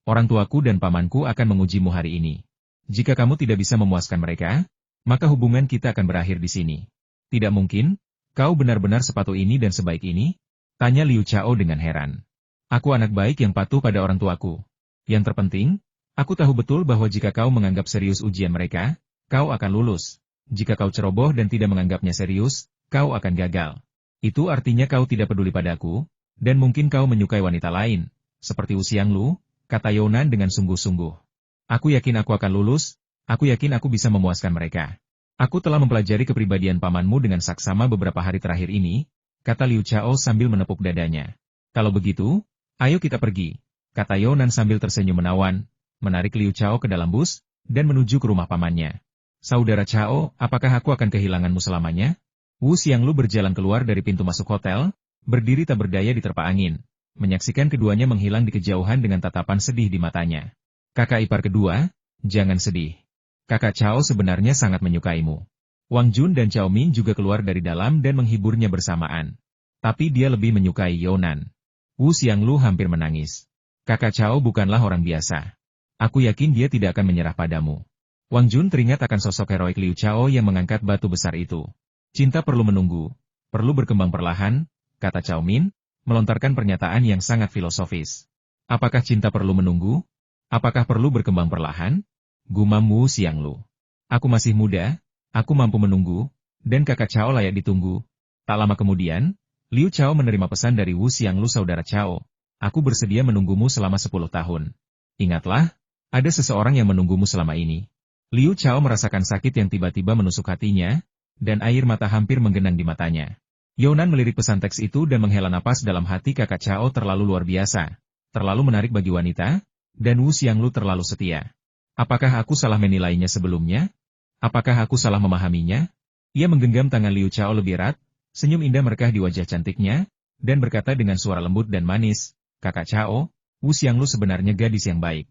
Orang tuaku dan pamanku akan mengujimu hari ini. Jika kamu tidak bisa memuaskan mereka, maka hubungan kita akan berakhir di sini." "Tidak mungkin, kau benar-benar sepatu ini dan sebaik ini?" tanya Liu Chao dengan heran. "Aku anak baik yang patuh pada orang tuaku. Yang terpenting, aku tahu betul bahwa jika kau menganggap serius ujian mereka, kau akan lulus. Jika kau ceroboh dan tidak menganggapnya serius, kau akan gagal. Itu artinya kau tidak peduli padaku, dan mungkin kau menyukai wanita lain, seperti Wu Xianglu," kata Younan dengan sungguh-sungguh. "Aku yakin aku akan lulus, aku yakin aku bisa memuaskan mereka. Aku telah mempelajari kepribadian pamanmu dengan saksama beberapa hari terakhir ini," kata Liu Chao sambil menepuk dadanya. "Kalau begitu, ayo kita pergi," kata Younan sambil tersenyum menawan, menarik Liu Chao ke dalam bus, dan menuju ke rumah pamannya. "Saudara Chao, apakah aku akan kehilanganmu selamanya?" Wu Xianglu berjalan keluar dari pintu masuk hotel, berdiri tak berdaya di terpa angin, menyaksikan keduanya menghilang di kejauhan dengan tatapan sedih di matanya. "Kakak ipar kedua, jangan sedih. Kakak Chao sebenarnya sangat menyukaimu." Wang Jun dan Chao Min juga keluar dari dalam dan menghiburnya bersamaan. Tapi dia lebih menyukai Younan. Wu Xianglu hampir menangis. "Kakak Chao bukanlah orang biasa. Aku yakin dia tidak akan menyerah padamu." Wang Jun teringat akan sosok heroik Liu Chao yang mengangkat batu besar itu. "Cinta perlu menunggu, perlu berkembang perlahan," kata Chao Min, melontarkan pernyataan yang sangat filosofis. Apakah cinta perlu menunggu? Apakah perlu berkembang perlahan? Gumam Wu Xianglu. Aku masih muda, aku mampu menunggu, dan kakak Chao layak ditunggu. Tak lama kemudian, Liu Chao menerima pesan dari Wu Xianglu saudara Chao. Aku bersedia menunggumu selama 10 tahun. Ingatlah, ada seseorang yang menunggumu selama ini. Liu Chao merasakan sakit yang tiba-tiba menusuk hatinya, dan air mata hampir menggenang di matanya. Younan melirik pesan teks itu dan menghela napas dalam hati kakak Chao terlalu luar biasa. Terlalu menarik bagi wanita, dan Wu Xianglu terlalu setia. Apakah aku salah menilainya sebelumnya? Apakah aku salah memahaminya? Ia menggenggam tangan Liu Chao lebih erat, senyum indah merekah di wajah cantiknya, dan berkata dengan suara lembut dan manis, kakak Chao, Wu Xianglu sebenarnya gadis yang baik.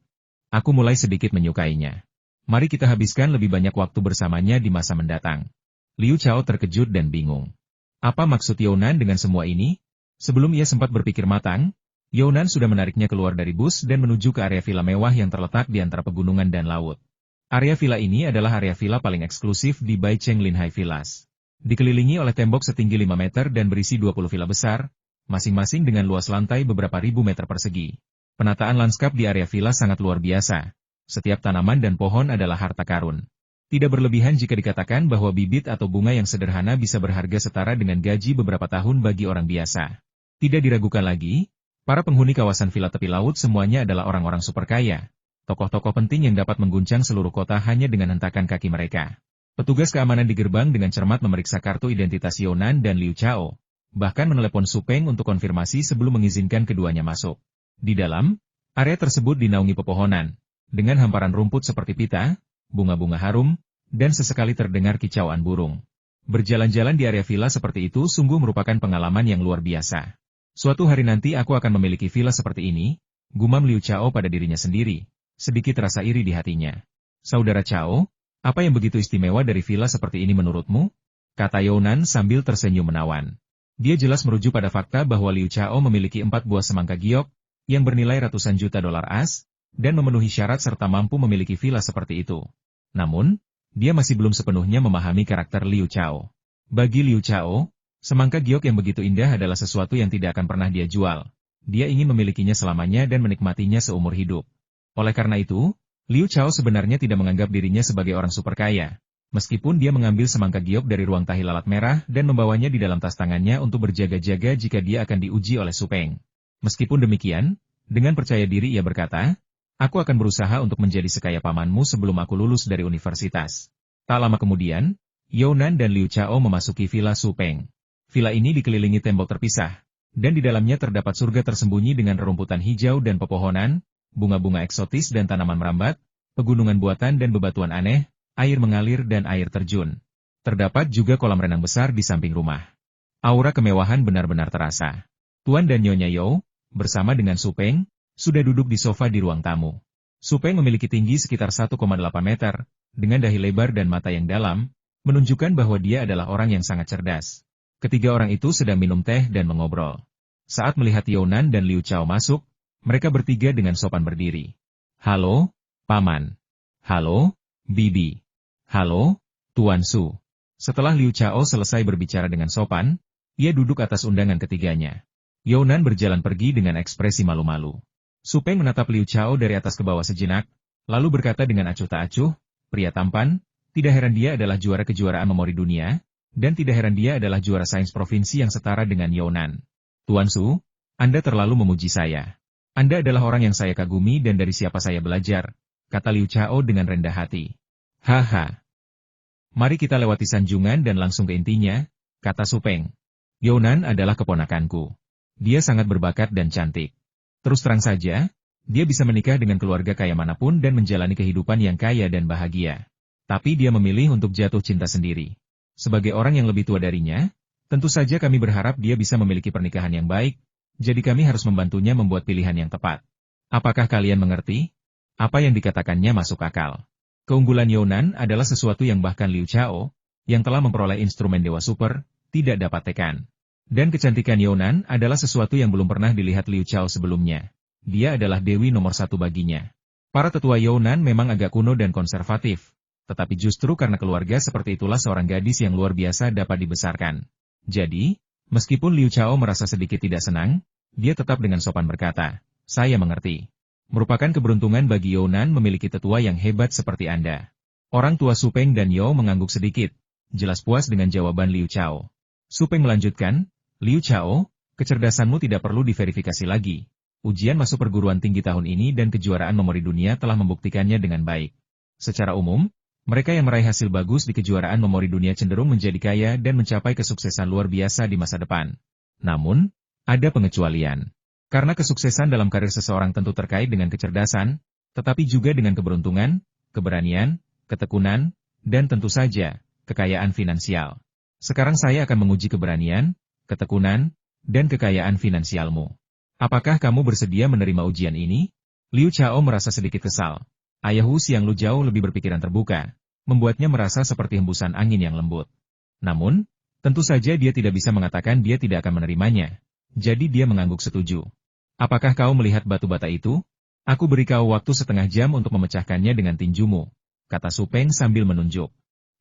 Aku mulai sedikit menyukainya. Mari kita habiskan lebih banyak waktu bersamanya di masa mendatang. Liu Chao terkejut dan bingung. Apa maksud Younan dengan semua ini? Sebelum ia sempat berpikir matang, Younan sudah menariknya keluar dari bus dan menuju ke area villa mewah yang terletak di antara pegunungan dan laut. Area villa ini adalah area villa paling eksklusif di Baicheng Linhai Villas. Dikelilingi oleh tembok setinggi 5 meter dan berisi 20 villa besar, masing-masing dengan luas lantai beberapa ribu meter persegi. Penataan lanskap di area villa sangat luar biasa. Setiap tanaman dan pohon adalah harta karun. Tidak berlebihan jika dikatakan bahwa bibit atau bunga yang sederhana bisa berharga setara dengan gaji beberapa tahun bagi orang biasa. Tidak diragukan lagi, para penghuni kawasan villa tepi laut semuanya adalah orang-orang super kaya. Tokoh-tokoh penting yang dapat mengguncang seluruh kota hanya dengan hentakan kaki mereka. Petugas keamanan di gerbang dengan cermat memeriksa kartu identitas Younan dan Liu Chao. Bahkan menelepon Su Peng untuk konfirmasi sebelum mengizinkan keduanya masuk. Di dalam, area tersebut dinaungi pepohonan. Dengan hamparan rumput seperti pita, bunga-bunga harum, dan sesekali terdengar kicauan burung. Berjalan-jalan di area villa seperti itu sungguh merupakan pengalaman yang luar biasa. Suatu hari nanti aku akan memiliki villa seperti ini, gumam Liu Chao pada dirinya sendiri. Sedikit rasa iri di hatinya. Saudara Chao, apa yang begitu istimewa dari villa seperti ini menurutmu? Kata Younan sambil tersenyum menawan. Dia jelas merujuk pada fakta bahwa Liu Chao memiliki 4 buah semangka giok, yang bernilai ratusan juta dolar as, dan memenuhi syarat serta mampu memiliki villa seperti itu. Namun, dia masih belum sepenuhnya memahami karakter Liu Chao. Bagi Liu Chao, semangka giok yang begitu indah adalah sesuatu yang tidak akan pernah dia jual. Dia ingin memilikinya selamanya dan menikmatinya seumur hidup. Oleh karena itu, Liu Chao sebenarnya tidak menganggap dirinya sebagai orang super kaya. Meskipun dia mengambil semangka giok dari ruang tahi lalat merah dan membawanya di dalam tas tangannya untuk berjaga-jaga jika dia akan diuji oleh Su Peng. Meskipun demikian, dengan percaya diri ia berkata, aku akan berusaha untuk menjadi sekaya pamanmu sebelum aku lulus dari universitas. Tak lama kemudian, Younan dan Liu Chao memasuki villa Su Peng. Villa ini dikelilingi tembok terpisah, dan di dalamnya terdapat surga tersembunyi dengan rerumputan hijau dan pepohonan, bunga-bunga eksotis dan tanaman merambat, pegunungan buatan dan bebatuan aneh, air mengalir dan air terjun. Terdapat juga kolam renang besar di samping rumah. Aura kemewahan benar-benar terasa. Tuan dan Nyonya You, bersama dengan Su Peng, sudah duduk di sofa di ruang tamu. Su Peng memiliki tinggi sekitar 1,8 meter, dengan dahi lebar dan mata yang dalam, menunjukkan bahwa dia adalah orang yang sangat cerdas. Ketiga orang itu sedang minum teh dan mengobrol. Saat melihat Younan dan Liu Chao masuk, mereka bertiga dengan sopan berdiri. Halo, Paman. Halo, Bibi. Halo, Tuan Su. Setelah Liu Chao selesai berbicara dengan sopan, ia duduk atas undangan ketiganya. Younan berjalan pergi dengan ekspresi malu-malu. Su Peng menatap Liu Chao dari atas ke bawah sejenak, lalu berkata dengan acuh tak acuh, pria tampan, tidak heran dia adalah juara kejuaraan memori dunia, dan tidak heran dia adalah juara sains provinsi yang setara dengan Younan. Tuan Su, Anda terlalu memuji saya. Anda adalah orang yang saya kagumi dan dari siapa saya belajar, kata Liu Chao dengan rendah hati. Haha. Mari kita lewati sanjungan dan langsung ke intinya, kata Su Peng. Younan adalah keponakanku. Dia sangat berbakat dan cantik. Terus terang saja, dia bisa menikah dengan keluarga kaya manapun dan menjalani kehidupan yang kaya dan bahagia. Tapi dia memilih untuk jatuh cinta sendiri. Sebagai orang yang lebih tua darinya, tentu saja kami berharap dia bisa memiliki pernikahan yang baik, jadi kami harus membantunya membuat pilihan yang tepat. Apakah kalian mengerti? Apa yang dikatakannya masuk akal. Keunggulan Younan adalah sesuatu yang bahkan Liu Chao, yang telah memperoleh instrumen Dewa Super, tidak dapat tekan. Dan kecantikan Younan adalah sesuatu yang belum pernah dilihat Liu Chao sebelumnya. Dia adalah dewi nomor 1 baginya. Para tetua Younan memang agak kuno dan konservatif, tetapi justru karena keluarga seperti itulah seorang gadis yang luar biasa dapat dibesarkan. Jadi, meskipun Liu Chao merasa sedikit tidak senang, dia tetap dengan sopan berkata, Saya mengerti. Merupakan keberuntungan bagi Younan memiliki tetua yang hebat seperti Anda. Orang tua Su Peng dan Yo mengangguk sedikit, jelas puas dengan jawaban Liu Chao. Su Peng melanjutkan, Liu Chao, kecerdasanmu tidak perlu diverifikasi lagi. Ujian masuk perguruan tinggi tahun ini dan kejuaraan memori dunia telah membuktikannya dengan baik. Secara umum, mereka yang meraih hasil bagus di kejuaraan memori dunia cenderung menjadi kaya dan mencapai kesuksesan luar biasa di masa depan. Namun, ada pengecualian. Karena kesuksesan dalam karir seseorang tentu terkait dengan kecerdasan, tetapi juga dengan keberuntungan, keberanian, ketekunan, dan tentu saja, kekayaan finansial. Sekarang saya akan menguji keberanian, ketekunan, dan kekayaan finansialmu. Apakah kamu bersedia menerima ujian ini? Liu Chao merasa sedikit kesal. Ayah Hu Xianglu jauh lebih berpikiran terbuka, membuatnya merasa seperti hembusan angin yang lembut. Namun, tentu saja dia tidak bisa mengatakan dia tidak akan menerimanya. Jadi dia mengangguk setuju. Apakah kau melihat batu bata itu? Aku beri kau waktu setengah jam untuk memecahkannya dengan tinjumu, kata Su Peng sambil menunjuk.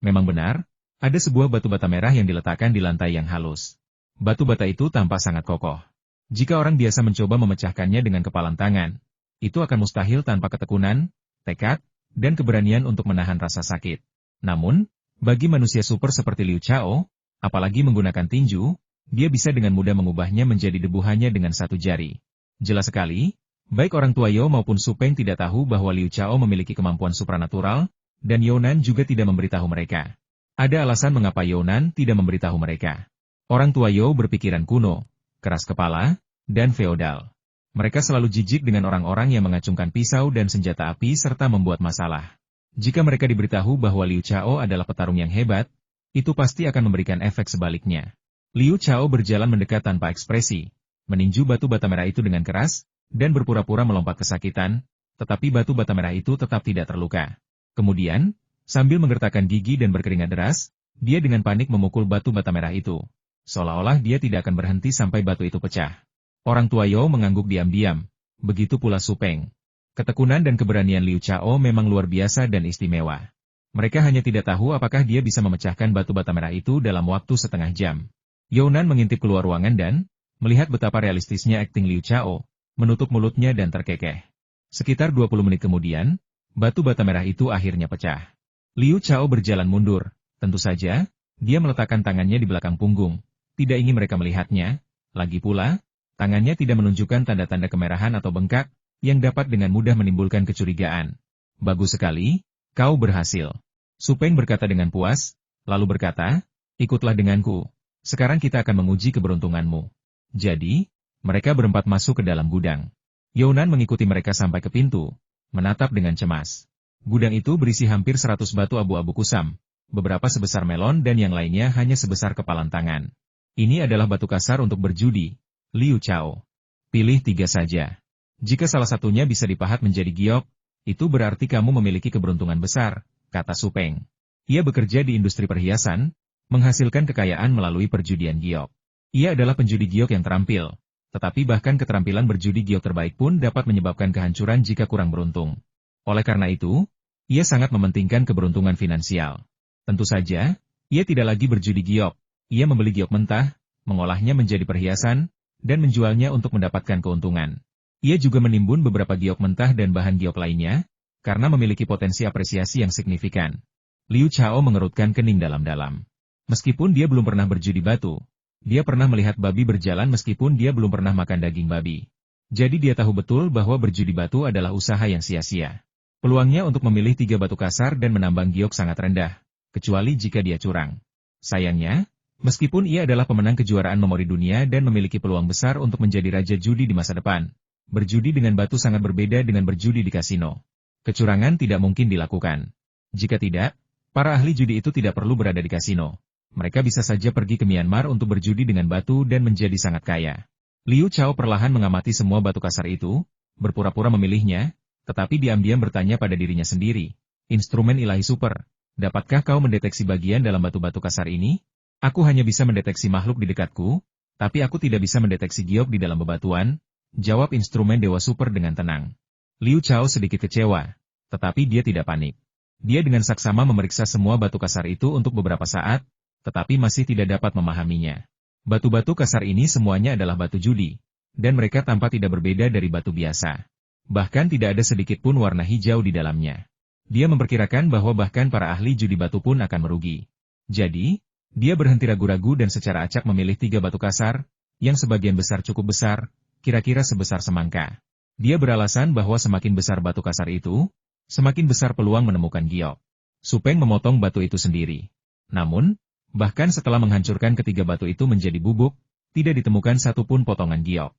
Memang benar, ada sebuah batu bata merah yang diletakkan di lantai yang halus. Batu bata itu tampak sangat kokoh. Jika orang biasa mencoba memecahkannya dengan kepalan tangan, itu akan mustahil tanpa ketekunan, tekad, dan keberanian untuk menahan rasa sakit. Namun, bagi manusia super seperti Liu Chao, apalagi menggunakan tinju, dia bisa dengan mudah mengubahnya menjadi debu hanya dengan satu jari. Jelas sekali, baik orang tua Yo maupun Su Peng tidak tahu bahwa Liu Chao memiliki kemampuan supranatural, dan Younan juga tidak memberitahu mereka. Ada alasan mengapa Younan tidak memberitahu mereka. Orang tua Yo berpikiran kuno, keras kepala, dan feodal. Mereka selalu jijik dengan orang-orang yang mengacungkan pisau dan senjata api serta membuat masalah. Jika mereka diberitahu bahwa Liu Chao adalah petarung yang hebat, itu pasti akan memberikan efek sebaliknya. Liu Chao berjalan mendekat tanpa ekspresi, meninju batu bata merah itu dengan keras, dan berpura-pura melompat kesakitan, tetapi batu bata merah itu tetap tidak terluka. Kemudian, sambil menggertakkan gigi dan berkeringat deras, dia dengan panik memukul batu bata merah itu. Seolah-olah dia tidak akan berhenti sampai batu itu pecah. Orang tua Yo mengangguk diam-diam, begitu pula Su Peng. Ketekunan dan keberanian Liu Chao memang luar biasa dan istimewa. Mereka hanya tidak tahu apakah dia bisa memecahkan batu bata merah itu dalam waktu setengah jam. Younan mengintip keluar ruangan dan, melihat betapa realistisnya akting Liu Chao, menutup mulutnya dan terkekeh. Sekitar 20 menit kemudian, batu bata merah itu akhirnya pecah. Liu Chao berjalan mundur, tentu saja, dia meletakkan tangannya di belakang punggung, tidak ingin mereka melihatnya, lagi pula, tangannya tidak menunjukkan tanda-tanda kemerahan atau bengkak, yang dapat dengan mudah menimbulkan kecurigaan. Bagus sekali, kau berhasil. Su Peng berkata dengan puas, lalu berkata, ikutlah denganku. Sekarang kita akan menguji keberuntunganmu. Jadi, mereka berempat masuk ke dalam gudang. Younan mengikuti mereka sampai ke pintu, menatap dengan cemas. Gudang itu berisi hampir 100 batu abu-abu kusam, beberapa sebesar melon dan yang lainnya hanya sebesar kepalan tangan. Ini adalah batu kasar untuk berjudi. Liu Chao. Pilih 3 saja. Jika salah satunya bisa dipahat menjadi giok, itu berarti kamu memiliki keberuntungan besar, kata Su Peng. Ia bekerja di industri perhiasan, menghasilkan kekayaan melalui perjudian giok. Ia adalah penjudi giok yang terampil, tetapi bahkan keterampilan berjudi giok terbaik pun dapat menyebabkan kehancuran jika kurang beruntung. Oleh karena itu, ia sangat mementingkan keberuntungan finansial. Tentu saja, ia tidak lagi berjudi giok. Ia membeli giok mentah, mengolahnya menjadi perhiasan, dan menjualnya untuk mendapatkan keuntungan. Ia juga menimbun beberapa giok mentah dan bahan giok lainnya, karena memiliki potensi apresiasi yang signifikan. Liu Chao mengerutkan kening dalam-dalam. Meskipun dia belum pernah berjudi batu, dia pernah melihat babi berjalan meskipun dia belum pernah makan daging babi. Jadi dia tahu betul bahwa berjudi batu adalah usaha yang sia-sia. Peluangnya untuk memilih 3 batu kasar dan menambang giok sangat rendah, kecuali jika dia curang. Sayangnya, meskipun ia adalah pemenang kejuaraan memori dunia dan memiliki peluang besar untuk menjadi raja judi di masa depan, berjudi dengan batu sangat berbeda dengan berjudi di kasino. Kecurangan tidak mungkin dilakukan. Jika tidak, para ahli judi itu tidak perlu berada di kasino. Mereka bisa saja pergi ke Myanmar untuk berjudi dengan batu dan menjadi sangat kaya. Liu Chao perlahan mengamati semua batu kasar itu, berpura-pura memilihnya, tetapi diam-diam bertanya pada dirinya sendiri, instrumen ilahi super, dapatkah kau mendeteksi bagian dalam batu-batu kasar ini? Aku hanya bisa mendeteksi makhluk di dekatku, tapi aku tidak bisa mendeteksi giok di dalam bebatuan, jawab instrumen Dewa Super dengan tenang. Liu Chao sedikit kecewa, tetapi dia tidak panik. Dia dengan saksama memeriksa semua batu kasar itu untuk beberapa saat, tetapi masih tidak dapat memahaminya. Batu-batu kasar ini semuanya adalah batu judi. dan mereka tampak tidak berbeda dari batu biasa. Bahkan tidak ada sedikit pun warna hijau di dalamnya. Dia memperkirakan bahwa bahkan para ahli judi batu pun akan merugi. Jadi, dia berhenti ragu-ragu dan secara acak memilih 3 batu kasar, yang sebagian besar cukup besar, kira-kira sebesar semangka. Dia beralasan bahwa semakin besar batu kasar itu, semakin besar peluang menemukan giok. Supeng memotong batu itu sendiri. Namun, bahkan setelah menghancurkan ketiga batu itu menjadi bubuk, tidak ditemukan satupun potongan giok.